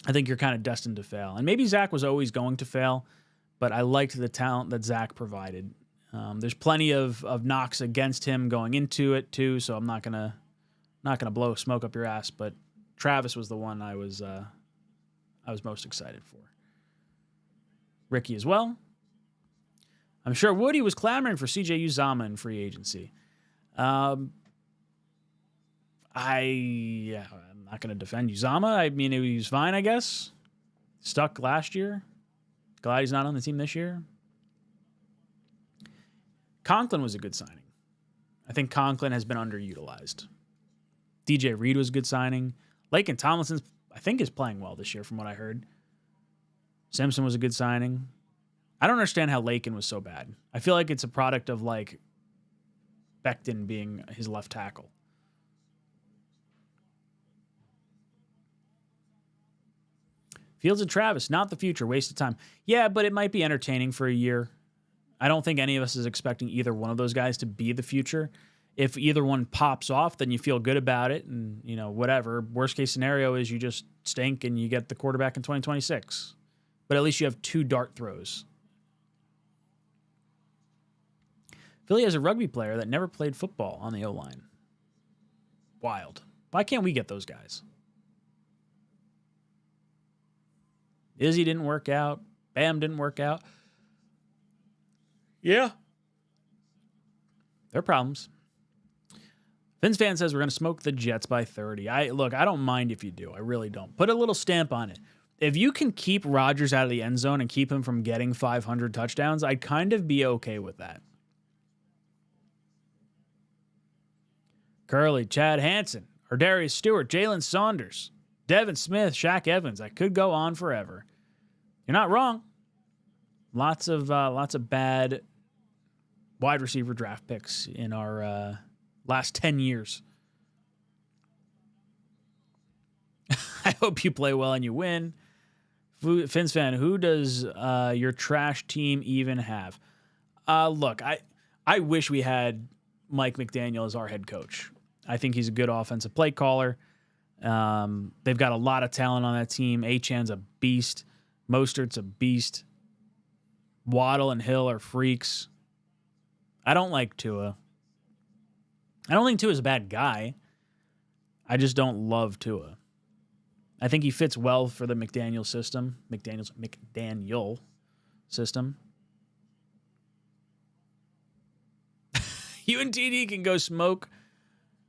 I think you're kind of destined to fail. And maybe Zach was always going to fail, but I liked the talent that Zach provided. There's plenty of knocks against him going into it too, so I'm not gonna blow smoke up your ass. But Travis was the one I was most excited for. Ricky as well. I'm sure Woody was clamoring for 𝐂𝐲 Uzomah in free agency. I'm not going to defend Uzomah. I mean, he was fine, I guess. Stuck last year. Glad he's not on the team this year. Conklin was a good signing. I think Conklin has been underutilized. DJ Reed was a good signing. Laken Tomlinson, I think, is playing well this year from what I heard. Simpson was a good signing. I don't understand how Laken was so bad. I feel like it's a product of like Becton being his left tackle. Fields and Travis, not the future, waste of time. Yeah, but it might be entertaining for a year. I don't think any of us is expecting either one of those guys to be the future. If either one pops off, then you feel good about it and, whatever. Worst case scenario is you just stink and you get the quarterback in 2026. But at least you have 2 dart throws. Philly has a rugby player that never played football on the O-line. Wild. Why can't we get those guys? Izzy didn't work out. Bam didn't work out. Yeah. There are problems. Vince Fan says we're going to smoke the Jets by 30. I don't mind if you do. I really don't. Put a little stamp on it. If you can keep Rodgers out of the end zone and keep him from getting 500 touchdowns, I'd kind of be okay with that. Curly, Chad Hansen, Darius Stewart, Jalen Saunders, Devin Smith, Shaq Evans. I could go on forever. You're not wrong. Lots of bad wide receiver draft picks in our last 10 years. I hope you play well and you win. Fins fan, who does your trash team even have? Look, I wish we had Mike McDaniel as our head coach. I think he's a good offensive play caller. They've got a lot of talent on that team. Achan's a beast. Mostert's a beast. Waddle and Hill are freaks. I don't like Tua. I don't think Tua's a bad guy. I just don't love Tua. I think he fits well for the McDaniel system. McDaniel system. You and TD can go smoke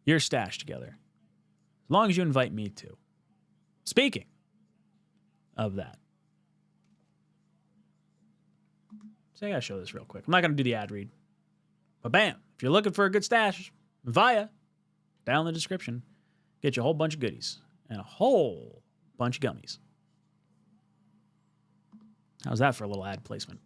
your stash together. As long as you invite me to. Speaking of that. So I gotta show this real quick. I'm not gonna do the ad read. But bam, if you're looking for a good stash, Via, down in the description, get you a whole bunch of goodies and a whole bunch of gummies. How's that for a little ad placement?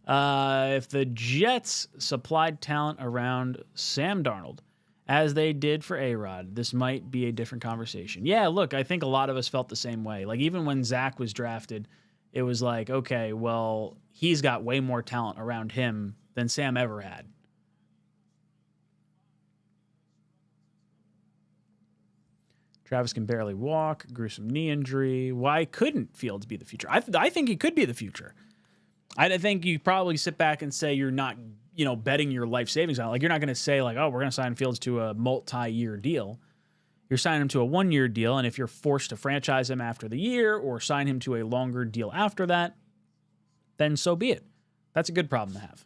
If the Jets supplied talent around Sam Darnold, as they did for A-Rod, this might be a different conversation. Yeah, look, I think a lot of us felt the same way. Like, even when Zach was drafted, it was like, okay, well, he's got way more talent around him than Sam ever had. Travis can barely walk, gruesome knee injury. Why couldn't Fields be the future? I think he could be the future. I think you probably sit back and say you're not, betting your life savings on it. Like, you're not going to say, like, oh, we're going to sign Fields to a multi-year deal. You're signing him to a 1-year deal, and if you're forced to franchise him after the year or sign him to a longer deal after that, then so be it. That's a good problem to have.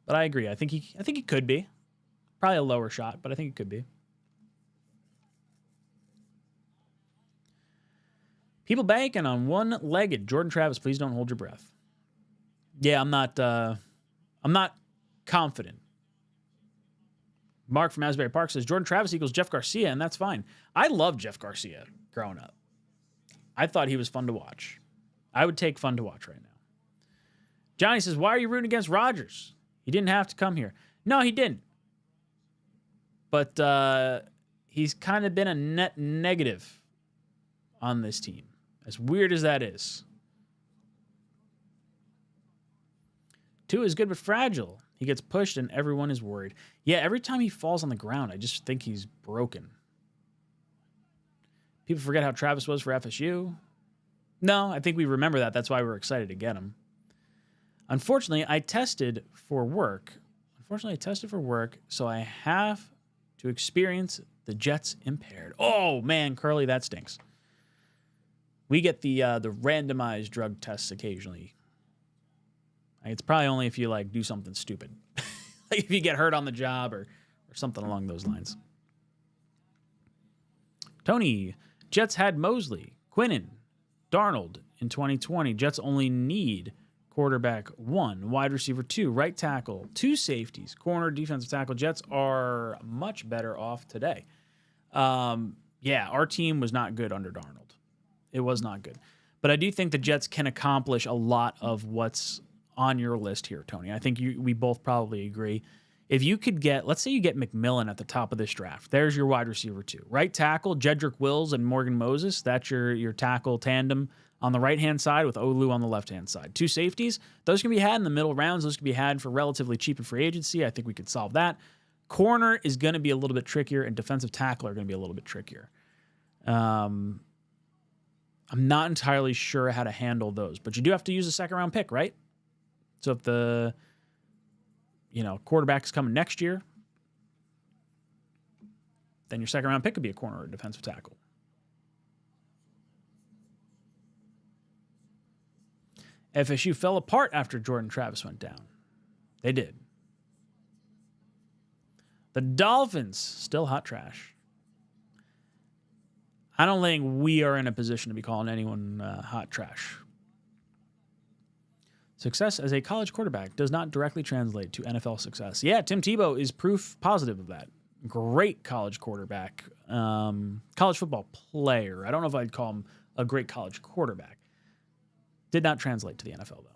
But I agree. I think he could be. Probably a lower shot, but I think he could be. People banking on one-legged Jordan Travis. Please don't hold your breath. Yeah, I'm not confident. Mark from Asbury Park says Jordan Travis equals Jeff Garcia, and that's fine. I loved Jeff Garcia growing up. I thought he was fun to watch. I would take fun to watch right now. Johnny says, why are you rooting against Rodgers? He didn't have to come here. No, he didn't. But he's kind of been a net negative on this team. As weird as that is. Tua is good but fragile. He gets pushed and everyone is worried. Yeah, every time he falls on the ground, I just think he's broken. People forget how Travis was for FSU. No, I think we remember that. That's why we're excited to get him. Unfortunately, I tested for work, so I have to experience the Jets impaired. Oh, man, Curly, that stinks. We get the randomized drug tests occasionally. It's probably only if you do something stupid, like if you get hurt on the job or something along those lines. Tony, Jets had Mosley, Quinnen, Darnold in 2020. Jets only need quarterback 1, wide receiver 2, right tackle, 2 safeties, corner, defensive tackle. Jets are much better off today. Yeah, our team was not good under Darnold. It was not good. But I do think the Jets can accomplish a lot of what's on your list here, Tony. I think we both probably agree. If you could get, let's say you get McMillan at the top of this draft. There's your wide receiver 2. Right tackle, Jedrick Wills and Morgan Moses. That's your tackle tandem on the right-hand side with Olu on the left-hand side. 2 safeties. Those can be had in the middle rounds. Those can be had for relatively cheap in free agency. I think we could solve that. Corner is going to be a little bit trickier, and defensive tackle are going to be a little bit trickier. I'm not entirely sure how to handle those, but you do have to use a second-round pick, right? So if the quarterback is coming next year, then your second-round pick could be a corner or a defensive tackle. FSU fell apart after Jordan Travis went down. They did. The Dolphins, still hot trash. I don't think we are in a position to be calling anyone hot trash. Success as a college quarterback does not directly translate to NFL success. Yeah, Tim Tebow is proof positive of that. Great college quarterback. College football player. I don't know if I'd call him a great college quarterback. Did not translate to the NFL, though.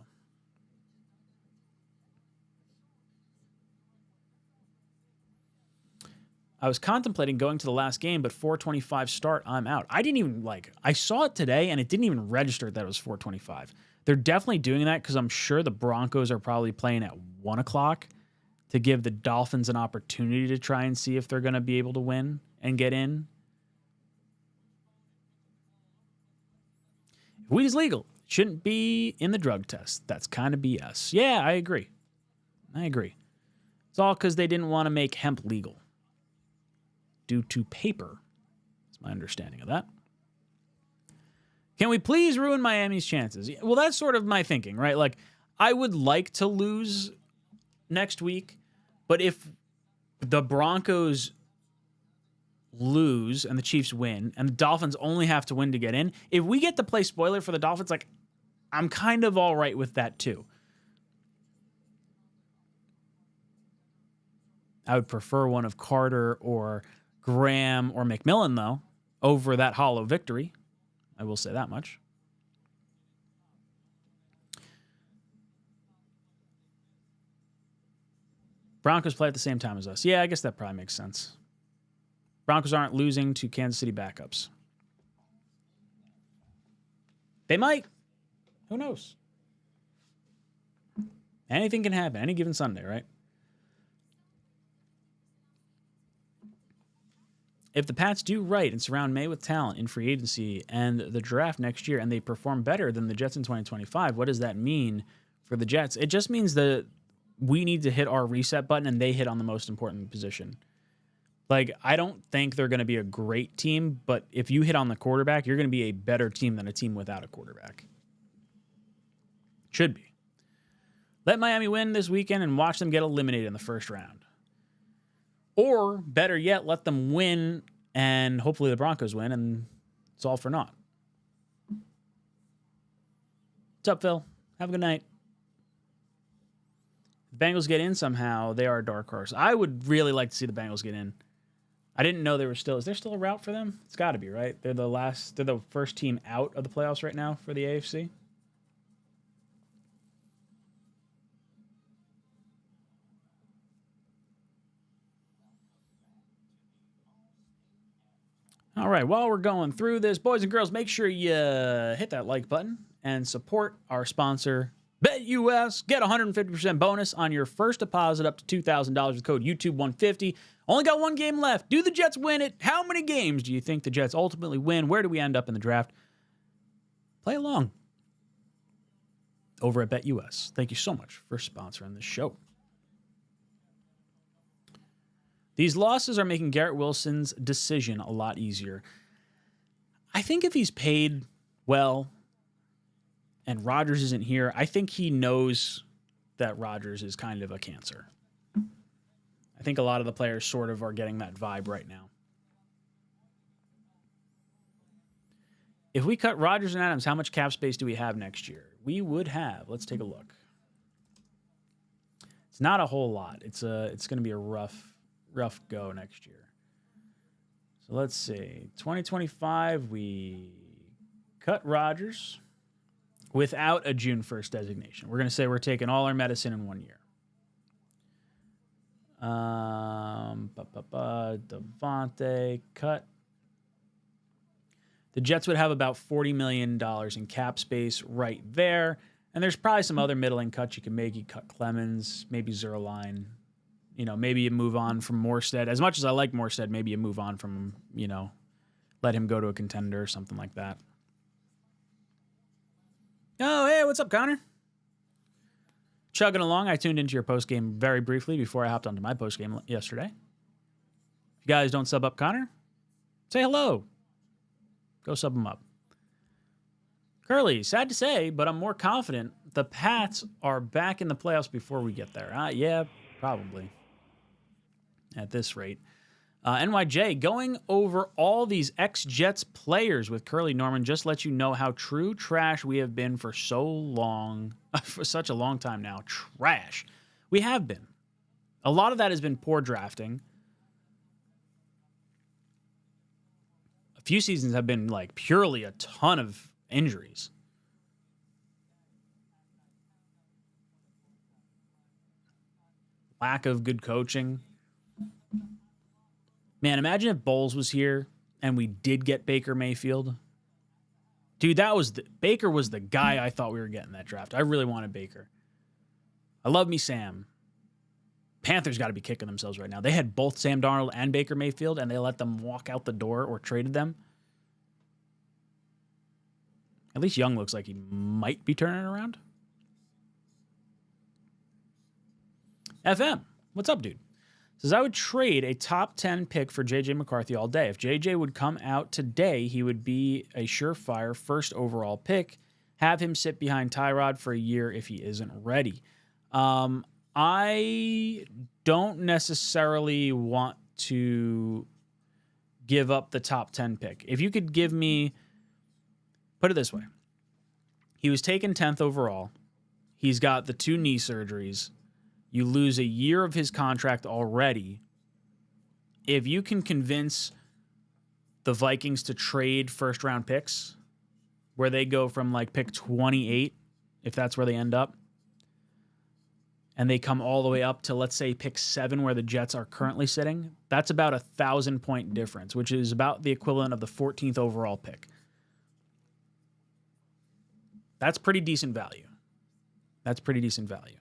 I was contemplating going to the last game, but 4:25 start, I'm out. I didn't even I saw it today, and it didn't even register that it was 4:25. They're definitely doing that because I'm sure the Broncos are probably playing at 1 o'clock to give the Dolphins an opportunity to try and see if they're going to be able to win and get in. If weed is legal, it shouldn't be in the drug test. That's kind of BS. Yeah, I agree. It's all because they didn't want to make hemp legal. Due to paper. That's my understanding of that. Can we please ruin Miami's chances? Well, that's sort of my thinking, right? Like, I would like to lose next week, but if the Broncos lose and the Chiefs win and the Dolphins only have to win to get in, if we get to play spoiler for the Dolphins, like, I'm kind of all right with that too. I would prefer one of Carter or Graham or McMillan, though, over that hollow victory. I will say that much. Broncos play at the same time as us. Yeah, I guess that probably makes sense. Broncos aren't losing to Kansas City backups. They might. Who knows? Anything can happen any given Sunday, right? If the Pats do right and surround May with talent in free agency and the draft next year and they perform better than the Jets in 2025, what does that mean for the Jets? It just means that we need to hit our reset button and they hit on the most important position. Like, I don't think they're going to be a great team, but if you hit on the quarterback, you're going to be a better team than a team without a quarterback. Should be. Let Miami win this weekend and watch them get eliminated in the first round. Or, better yet, let them win and hopefully the Broncos win and it's all for naught. What's up, Phil? Have a good night. If the Bengals get in somehow, they are a dark horse. I would really like to see the Bengals get in. I didn't know they were still... Is there still a route for them? It's got to be, right? They're the first team out of the playoffs right now for the AFC. All right, while we're going through this, boys and girls, make sure you hit that like button and support our sponsor, BetUS. Get a 150% bonus on your first deposit up to $2,000 with code YouTube150. Only got one game left. Do the Jets win it? How many games do you think the Jets ultimately win? Where do we end up in the draft? Play along over at BetUS. Thank you so much for sponsoring this show. These losses are making Garrett Wilson's decision a lot easier. I think if he's paid well and Rodgers isn't here, I think he knows that Rodgers is kind of a cancer. I think a lot of the players sort of are getting that vibe right now. If we cut Rodgers and Adams, how much cap space do we have next year? We would have. Let's take a look. It's not a whole lot. It's going to be a rough go next year. So let's see. 2025, we cut Rodgers without a June 1st designation. We're going to say we're taking all our medicine in 1 year. Devontae cut. The Jets would have about $40 million in cap space right there. And there's probably some other middling cuts you can make. You cut Clemens, maybe Zerline. You know, maybe you move on from Morstead. As much as I like Morstead, maybe you move on from, you know, let him go to a contender or something like that. Oh, hey, what's up, Connor? Chugging along. I tuned into your postgame very briefly before I hopped onto my postgame yesterday. If you guys don't sub up Connor, say hello. Go sub him up. Curly, sad to say, but I'm more confident the Pats are back in the playoffs before we get there. Yeah, probably. At this rate. NYJ, going over all these ex-Jets players with Curly Norman just lets you know how true trash we have been for so long, for such a long time now. Trash. We have been. A lot of that has been poor drafting. A few seasons have been like purely a ton of injuries. Lack of good coaching. Man, imagine if Bowles was here and we did get Baker Mayfield. Dude, Baker was the guy I thought we were getting that draft. I really wanted Baker. I love me Sam. Panthers got to be kicking themselves right now. They had both Sam Darnold and Baker Mayfield, and they let them walk out the door or traded them. At least Young looks like he might be turning around. FM, what's up, dude? Says, I would trade a top 10 pick for J.J. McCarthy all day. If J.J. would come out today, he would be a surefire first overall pick. Have him sit behind Tyrod for a year if he isn't ready. I don't necessarily want to give up the top 10 pick. If you could give me, put it this way. He was taken 10th overall. He's got the 2 knee surgeries. You lose a year of his contract already. If you can convince the Vikings to trade first-round picks, where they go from like pick 28, if that's where they end up, and they come all the way up to, let's say, pick 7, where the Jets are currently sitting, that's about a 1,000-point difference, which is about the equivalent of the 14th overall pick. That's pretty decent value. That's pretty decent value.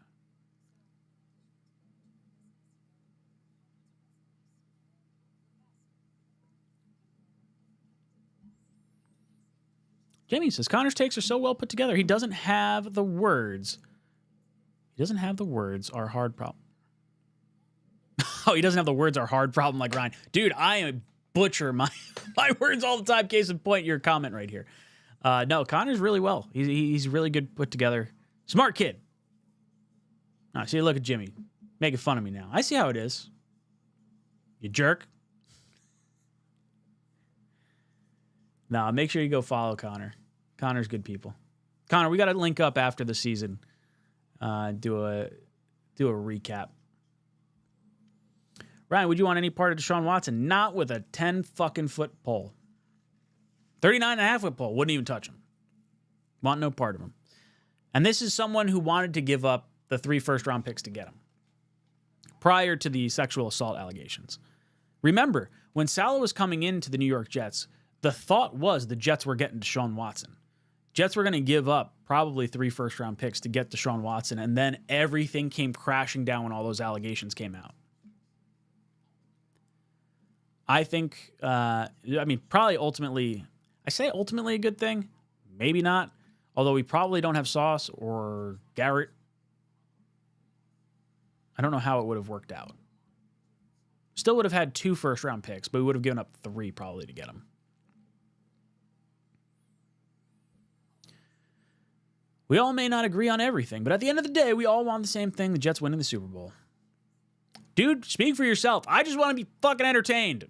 Jamie says, Connor's takes are so well put together. He doesn't have the words. He doesn't have the words, our hard problem. Oh, he doesn't have the words, our hard problem like Ryan. Dude, I am a butcher my words all the time. Case in point, your comment right here. No, Connor's really well. He's really good put together. Smart kid. Oh, see, look at Jimmy. Making fun of me now. I see how it is. You jerk. No, make sure you go follow Connor. Connor's good people. Connor, we got to link up after the season. Do a recap. Ryan, would you want any part of Deshaun Watson? Not with a 10 fucking foot pole. 39.5 foot pole. Wouldn't even touch him. Want no part of him. And this is someone who wanted to give up the 3 first-round picks to get him prior to the sexual assault allegations. Remember, when Saleh was coming into the New York Jets, the thought was the Jets were getting Deshaun Watson. Jets were going to give up probably 3 first-round picks to get Deshaun Watson, and then everything came crashing down when all those allegations came out. I think, probably ultimately, I say ultimately a good thing. Maybe not. Although we probably don't have Sauce or Garrett. I don't know how it would have worked out. Still would have had 2 first-round picks, but we would have given up 3 probably to get him. We all may not agree on everything, but at the end of the day, we all want the same thing, the Jets winning the Super Bowl. Dude, speak for yourself. I just want to be fucking entertained.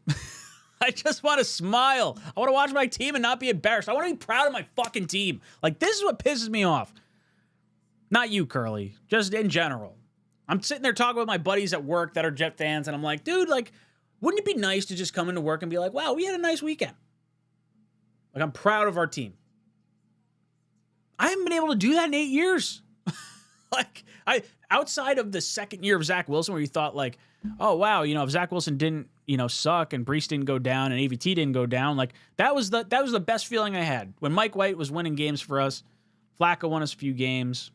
I just want to smile. I want to watch my team and not be embarrassed. I want to be proud of my fucking team. Like, this is what pisses me off. Not you, Curly. Just in general. I'm sitting there talking with my buddies at work that are Jet fans, and I'm like, dude, like, wouldn't it be nice to just come into work and be like, wow, we had a nice weekend. Like, I'm proud of our team. I haven't been able to do that in 8 years. Like, outside of the second year of Zach Wilson, where you thought like, oh wow, if Zach Wilson didn't, suck and Brees didn't go down and AVT didn't go down, like that was the best feeling I had when Mike White was winning games for us. Flacco won us a few games.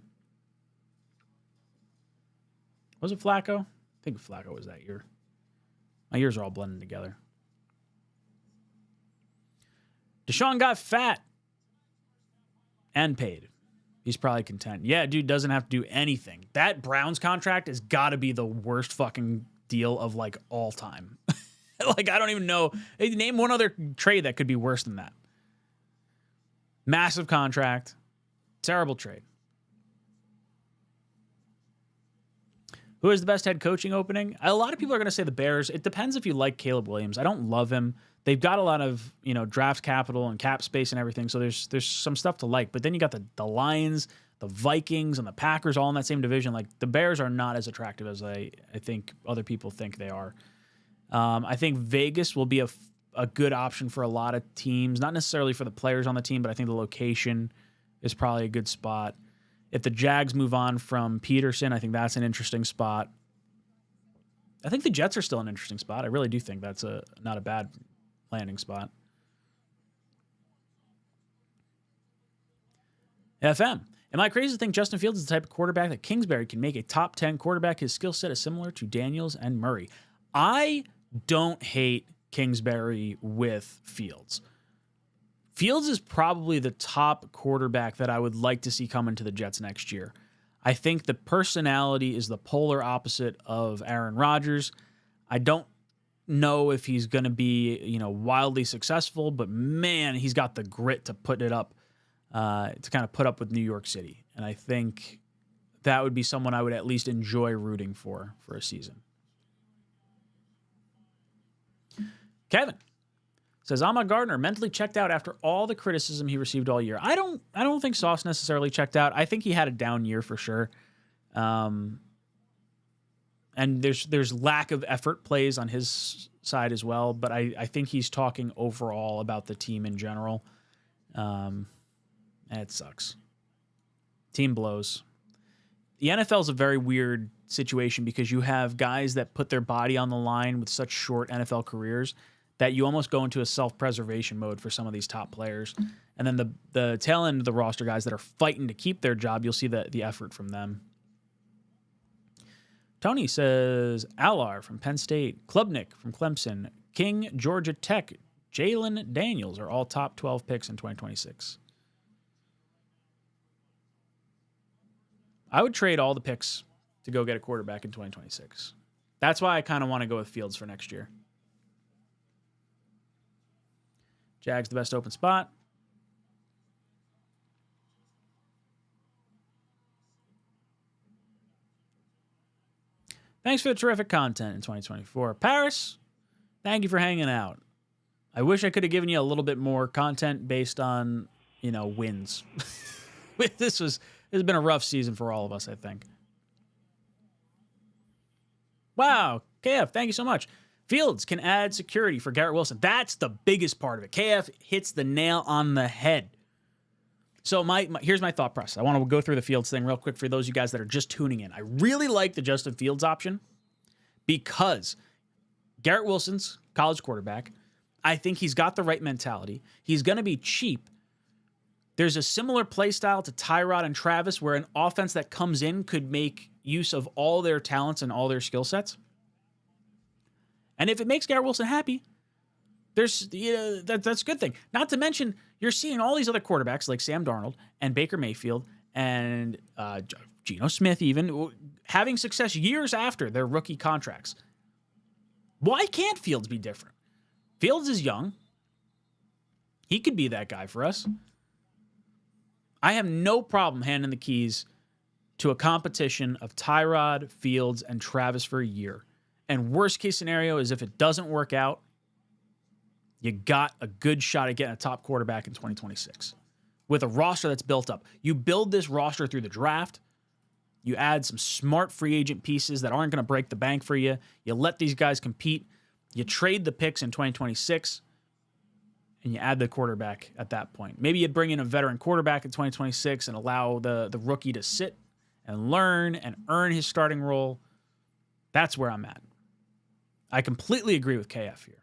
Was it Flacco? I think Flacco was that year. My years are all blending together. Deshaun got fat and paid. He's probably content. Yeah, dude doesn't have to do anything. That Browns contract has got to be the worst fucking deal of like all time. Like, I don't even know. Hey, name one other trade that could be worse than that. Massive contract. Terrible trade. Who is the best head coaching opening? A lot of people are going to say the Bears. It depends if you like Caleb Williams. I don't love him. They've got a lot of, draft capital and cap space and everything, so there's some stuff to like. But then you got the Lions, the Vikings, and the Packers all in that same division. Like, the Bears are not as attractive as I think other people think they are. I think Vegas will be a good option for a lot of teams, not necessarily for the players on the team, but I think the location is probably a good spot. If the Jags move on from Peterson, I think that's an interesting spot. I think the Jets are still an interesting spot. I really do think that's not a bad landing spot. FM. Am I crazy to think Justin Fields is the type of quarterback that Kingsbury can make a top 10 quarterback? His skill set is similar to Daniels and Murray. I don't hate Kingsbury with Fields. Fields is probably the top quarterback that I would like to see come into the Jets next year. I think the personality is the polar opposite of Aaron Rodgers. I don't know if he's going to be, wildly successful, but man, he's got the grit to put it up, to kind of put up with New York City. And I think that would be someone I would at least enjoy rooting for a season. Kevin says, Ahmad Gardner mentally checked out after all the criticism he received all year. I don't think Sauce necessarily checked out. I think he had a down year for sure. And there's lack of effort plays on his side as well, but I think he's talking overall about the team in general. It sucks. Team blows. The NFL is a very weird situation because you have guys that put their body on the line with such short NFL careers that you almost go into a self-preservation mode for some of these top players. And then the tail end of the roster guys that are fighting to keep their job, you'll see the effort from them. Tony says, Alar from Penn State, Klubnik from Clemson, King, Georgia Tech, Jalen Daniels are all top 12 picks in 2026. I would trade all the picks to go get a quarterback in 2026. That's why I kind of want to go with Fields for next year. Jags the best open spot. Thanks for the terrific content in 2024. Paris, thank you for hanging out. I wish I could have given you a little bit more content based on, wins. This has been a rough season for all of us, I think. Wow, KF, thank you so much. Fields can add security for Garrett Wilson. That's the biggest part of it. KF hits the nail on the head. So here's my thought process. I want to go through the Fields thing real quick for those of you guys that are just tuning in. I really like the Justin Fields option because Garrett Wilson's college quarterback. I think he's got the right mentality. He's going to be cheap. There's a similar play style to Tyrod and Travis where an offense that comes in could make use of all their talents and all their skill sets. And if it makes Garrett Wilson happy, that's a good thing. Not to mention, you're seeing all these other quarterbacks like Sam Darnold and Baker Mayfield and Geno Smith even having success years after their rookie contracts. Why can't Fields be different? Fields is young. He could be that guy for us. I have no problem handing the keys to a competition of Tyrod, Fields, and Travis for a year. And worst case scenario is if it doesn't work out, you got a good shot at getting a top quarterback in 2026 with a roster that's built up. You build this roster through the draft. You add some smart free agent pieces that aren't going to break the bank for you. You let these guys compete. You trade the picks in 2026, and you add the quarterback at that point. Maybe you bring in a veteran quarterback in 2026 and allow the rookie to sit and learn and earn his starting role. That's where I'm at. I completely agree with KF here.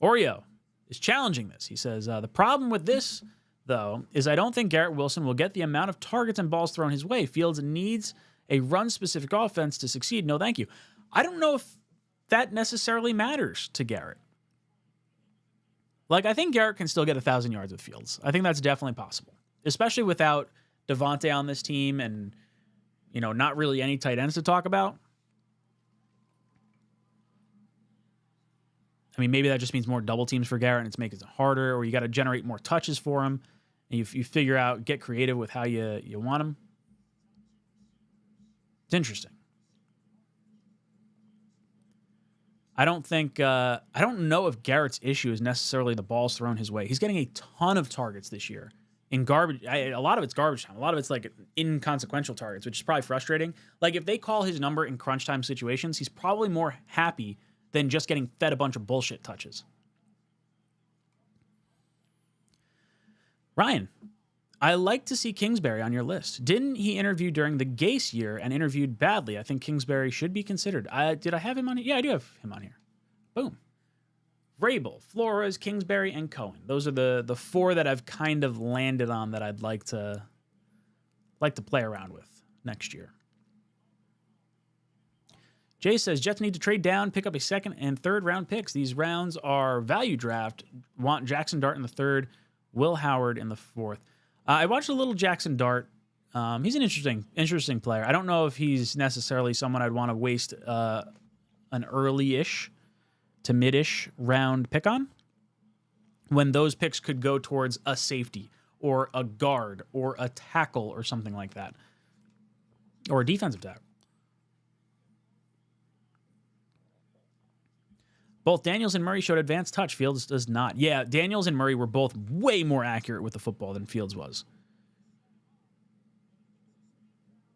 Oreo is challenging this. He says, the problem with this, though, is I don't think Garrett Wilson will get the amount of targets and balls thrown his way. Fields needs a run-specific offense to succeed. No, thank you. I don't know if that necessarily matters to Garrett. I think Garrett can still get 1,000 yards with Fields. I think that's definitely possible, especially without Devontae on this team and, not really any tight ends to talk about. I mean, maybe that just means more double teams for Garrett and it's making it harder, or you got to generate more touches for him. And you figure out, get creative with how you want him. It's interesting. I don't know if Garrett's issue is necessarily the balls thrown his way. He's getting a ton of targets this year in garbage. A lot of it's garbage time. A lot of it's inconsequential targets, which is probably frustrating. If they call his number in crunch time situations, he's probably more happy than just getting fed a bunch of bullshit touches. Ryan, I like to see Kingsbury on your list. Didn't he interview during the Gase year and interviewed badly? I think Kingsbury should be considered. Did I have him on here? Yeah, I do have him on here. Boom. Vrabel, Flores, Kingsbury, and Cohen. Those are the four that I've kind of landed on that I'd like to play around with next year. Jay says, Jets need to trade down, pick up a second and third round picks. These rounds are value draft. Want Jackson Dart in the third, Will Howard in the fourth. I watched a little Jackson Dart. He's an interesting player. I don't know if he's necessarily someone I'd want to waste an early-ish to mid-ish round pick on, when those picks could go towards a safety or a guard or a tackle or something like that, or a defensive tackle. Both Daniels and Murray showed advanced touch. Fields does not. Yeah, Daniels and Murray were both way more accurate with the football than Fields was.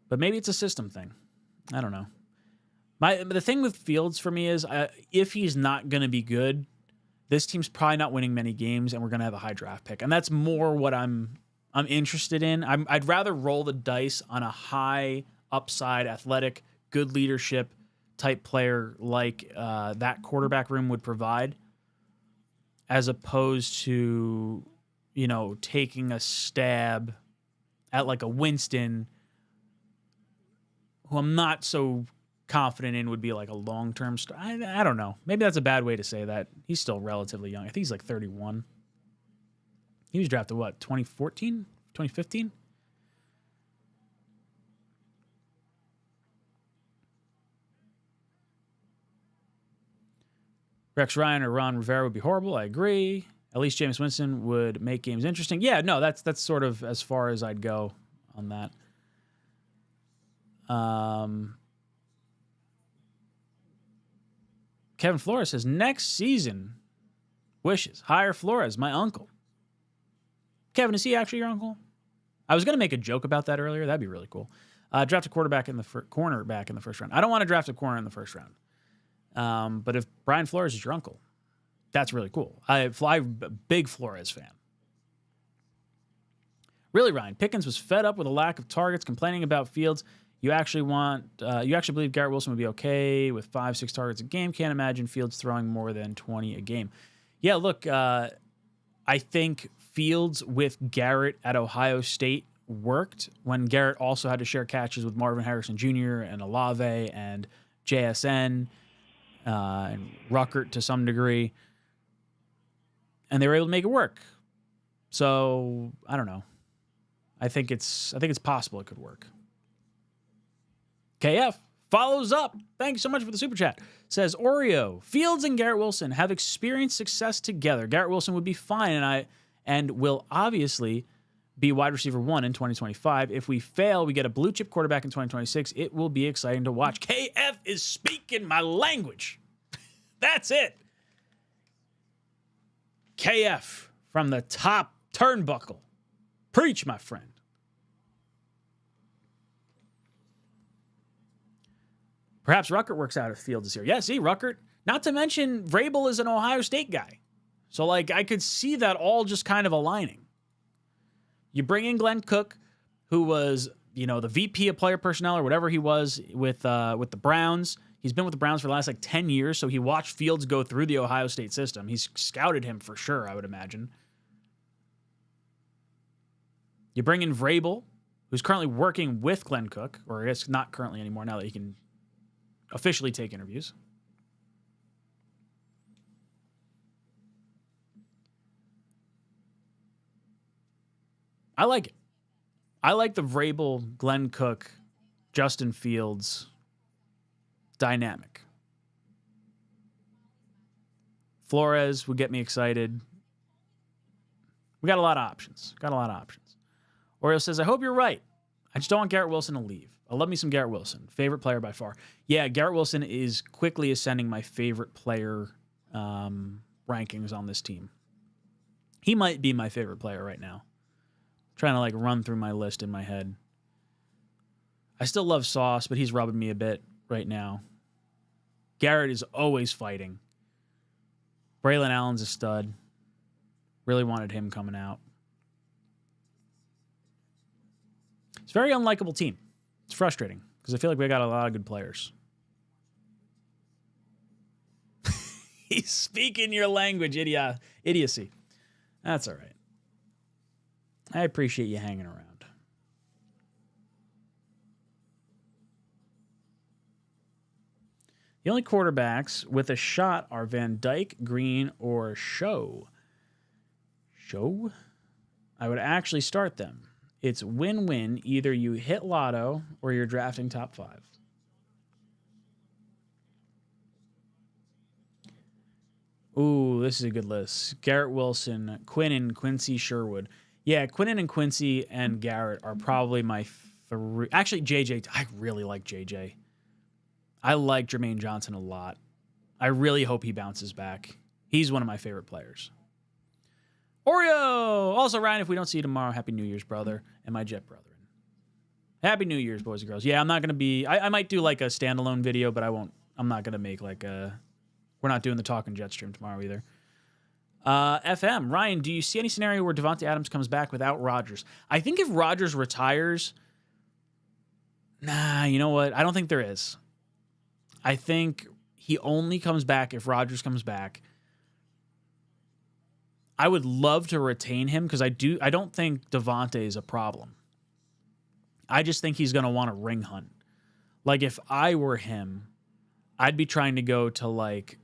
But maybe it's a system thing. I don't know. The thing with Fields for me is if he's not going to be good, this team's probably not winning many games, and we're going to have a high draft pick. And that's more what I'm interested in. I'd rather roll the dice on a high upside, athletic, good leadership type player like that quarterback room would provide, as opposed to, taking a stab at like a Winston, who I'm not so confident in would be like a long-term star. I don't know. Maybe that's a bad way to say that. He's still relatively young. I think he's like 31. He was drafted, 2014? 2015? Rex Ryan or Ron Rivera would be horrible. I agree. At least Jameis Winston would make games interesting. Yeah, no, that's sort of as far as I'd go on that. Kevin Flores says, next season, wishes. Hire Flores, my uncle. Kevin, is he actually your uncle? I was going to make a joke about that earlier. That'd be really cool. Draft a cornerback in the first round. I don't want to draft a corner in the first round. But if Brian Flores is your uncle, that's really cool. I'm a big Flores fan. Really, Ryan, Pickens was fed up with a lack of targets, complaining about Fields. You actually believe Garrett Wilson would be okay with 5-6 targets a game. Can't imagine Fields throwing more than 20 a game. Yeah, look, I think Fields with Garrett at Ohio State worked when Garrett also had to share catches with Marvin Harrison Jr. and Olave and JSN. And Ruckert to some degree, and they were able to make it work. So I don't know. I think it's possible it could work. KF follows up. Thanks so much for the super chat. Says Oreo, Fields and Garrett Wilson have experienced success together. Garrett Wilson would be fine, and will obviously be wide receiver 1 in 2025. If we fail, we get a blue chip quarterback in 2026. It will be exciting to watch. KF is speaking my language. That's it. KF from the top turnbuckle. Preach, my friend. Perhaps Ruckert works out if Fields is here. Yeah, see, Ruckert. Not to mention, Vrabel is an Ohio State guy. So, I could see that all just kind of aligning. You bring in Glenn Cook, who was, the VP of player personnel or whatever he was with the Browns. He's been with the Browns for the last 10 years, so he watched Fields go through the Ohio State system. He's scouted him for sure, I would imagine. You bring in Vrabel, who's currently working with Glenn Cook, or I guess not currently anymore now that he can officially take interviews. I like it. I like the Vrabel, Glenn Cook, Justin Fields dynamic. Flores would get me excited. We got a lot of options. Oreo says, I hope you're right. I just don't want Garrett Wilson to leave. I love me some Garrett Wilson. Favorite player by far. Yeah, Garrett Wilson is quickly ascending my favorite player rankings on this team. He might be my favorite player right now. Trying to run through my list in my head. I still love Sauce, but he's rubbing me a bit right now. Garrett is always fighting. Braylon Allen's a stud. Really wanted him coming out. It's a very unlikable team. It's frustrating because I feel like we got a lot of good players. He's speaking your language, idiocy. That's all right. I appreciate you hanging around. The only quarterbacks with a shot are Van Dyke, Green, or Show. Show? I would actually start them. It's win-win. Either you hit lotto or you're drafting top 5. Ooh, this is a good list. Garrett Wilson, Quinnen, Quincy Sherwood. Yeah, Quinnen and Quincy and Garrett are probably my 3. Actually, JJ. I really like JJ. I like Jermaine Johnson a lot. I really hope he bounces back. He's one of my favorite players. Oreo! Also, Ryan, if we don't see you tomorrow, Happy New Year's, brother, and my Jet brethren. Happy New Year's, boys and girls. Yeah, I'm not going to be... I might do like a standalone video, but I won't... I'm not going to make like a... We're not doing the Talking Jet stream tomorrow either. FM, Ryan, do you see any scenario where Davante Adams comes back without Rodgers? I think if Rodgers retires... Nah, you know what? I don't think there is. I think he only comes back if Rodgers comes back. I would love to retain him because I don't think Davante is a problem. I just think he's going to want a ring hunt. Like if I were him, I'd be trying to go to like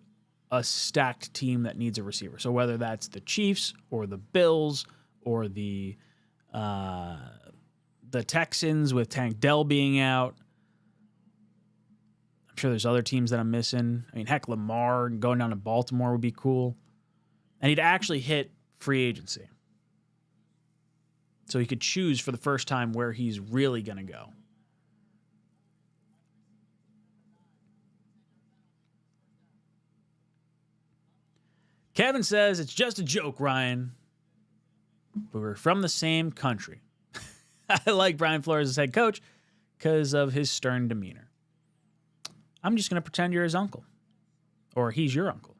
a stacked team that needs a receiver. So whether that's the Chiefs or the Bills or the Texans with Tank Dell being out. I'm sure there's other teams that I'm missing. I mean, heck, Lamar going down to Baltimore would be cool. And he'd actually hit free agency. So he could choose for the first time where he's really going to go. Kevin says, it's just a joke, Ryan. But we're from the same country. I like Brian Flores as head coach because of his stern demeanor. I'm just going to pretend you're his uncle. Or he's your uncle.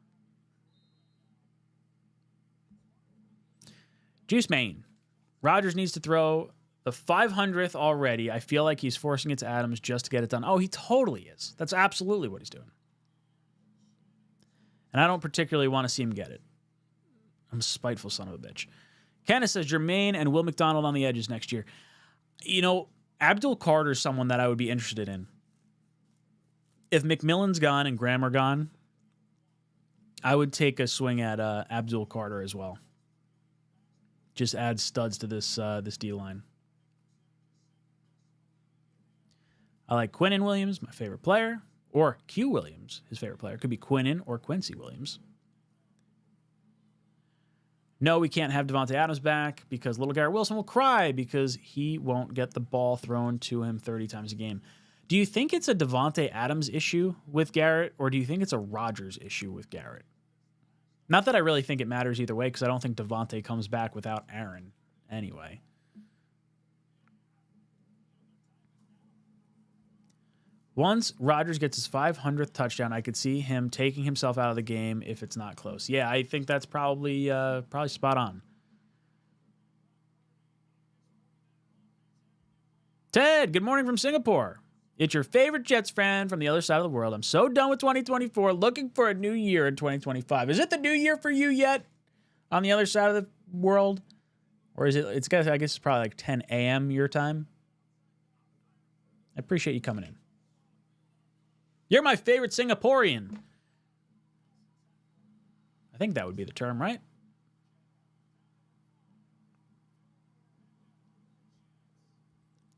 Juice Main. Rodgers needs to throw the 500th already. I feel like he's forcing it to Adams just to get it done. Oh, he totally is. That's absolutely what he's doing. And I don't particularly want to see him get it. I'm a spiteful son of a bitch. Kenneth says Jermaine and Will McDonald on the edges next year. You know, Abdul Carter is someone that I would be interested in. If McMillan's gone and Graham are gone, I would take a swing at Abdul Carter as well. Just add studs to this D-line. I like Quinnen Williams, my favorite player. Or Q Williams, his favorite player. Could be Quinnen or Quincy Williams. No, we can't have Davante Adams back because little Garrett Wilson will cry because he won't get the ball thrown to him 30 times a game. Do you think it's a Davante Adams issue with Garrett, or do you think it's a Rodgers issue with Garrett? Not that I really think it matters either way, because I don't think Davante comes back without Aaron anyway. Once Rodgers gets his 500th touchdown, I could see him taking himself out of the game if it's not close. Yeah, I think that's probably spot on. Ted, good morning from Singapore. It's your favorite Jets fan from the other side of the world. I'm so done with 2024, looking for a new year in 2025. Is it the new year for you yet on the other side of the world? Or is it, I guess it's probably like 10 a.m. your time. I appreciate you coming in. You're my favorite Singaporean. I think that would be the term, right?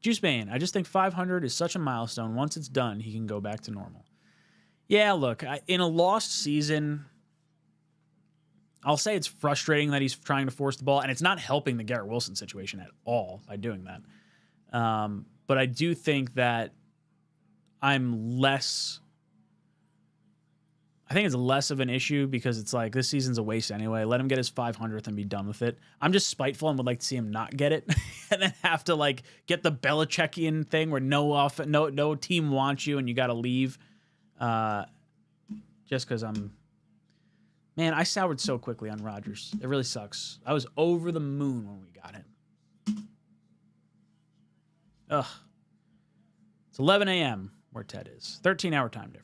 Juice Bane, I just think 500 is such a milestone. Once it's done, he can go back to normal. Yeah, look, in a lost season, I'll say it's frustrating that he's trying to force the ball, and it's not helping the Garrett Wilson situation at all by doing that. But I do think that I think it's less of an issue because it's like this season's a waste anyway. Let him get his 500th and be done with it. I'm just spiteful and would like to see him not get it and then have to like get the Belichickian thing where no team wants you and you got to leave. Just because I soured so quickly on Rodgers. It really sucks. I was over the moon when we got him. Ugh. It's 11 a.m. where Ted is. 13-hour time difference.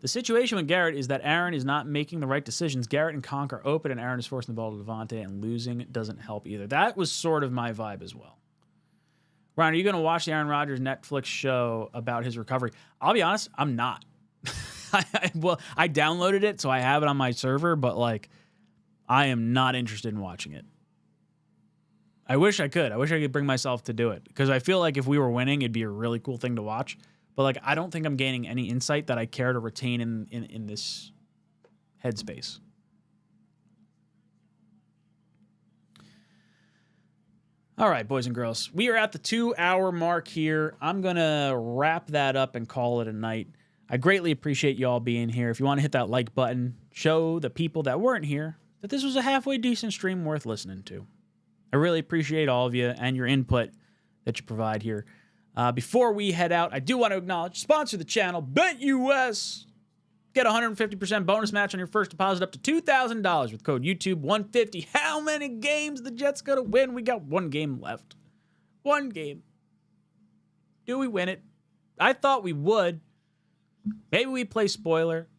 The situation with Garrett is that Aaron is not making the right decisions. Garrett and Conk are open, and Aaron is forcing the ball to Davante, and losing doesn't help either. That was sort of my vibe as well. Ryan, are you going to watch the Aaron Rodgers Netflix show about his recovery? I'll be honest, I'm not. I downloaded it, so I have it on my server, but like, I am not interested in watching it. I wish I could. I wish I could bring myself to do it, because I feel like if we were winning, it'd be a really cool thing to watch. But like, I don't think I'm gaining any insight that I care to retain in this headspace. All right, boys and girls, we are at the 2-hour mark here. I'm going to wrap that up and call it a night. I greatly appreciate you all being here. If you want to hit that like button, show the people that weren't here that this was a halfway decent stream worth listening to. I really appreciate all of you and your input that you provide here. Before we head out, I do want to acknowledge, sponsor the channel, BetUS. Get a 150% bonus match on your first deposit up to $2,000 with code YouTube150. How many games the Jets got to win? We got one game left. One game. Do we win it? I thought we would. Maybe we play spoiler.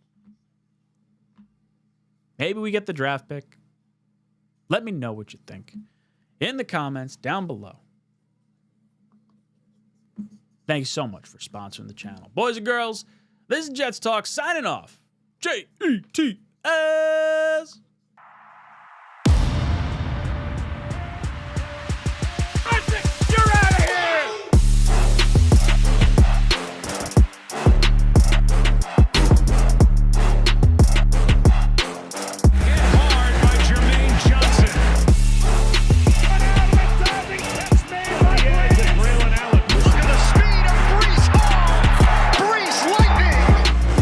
Maybe we get the draft pick. Let me know what you think in the comments down below. Thank you so much for sponsoring the channel. Boys and girls, this is Jets Talk signing off. JETS. You're out of here! Hit hard by Jermaine Johnson. And out of it, diving catch made by Breeze. Look at the speed of Breeze Hall. Breeze lightning.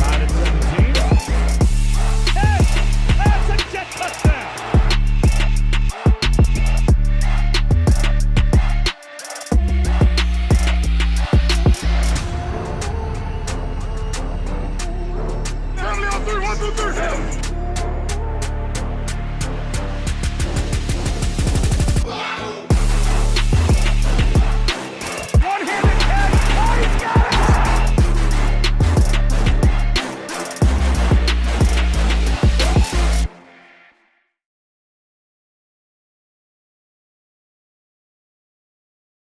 Tied at 17. Hey, that's a Jet touchdown. Family on three, 1, 2, 3.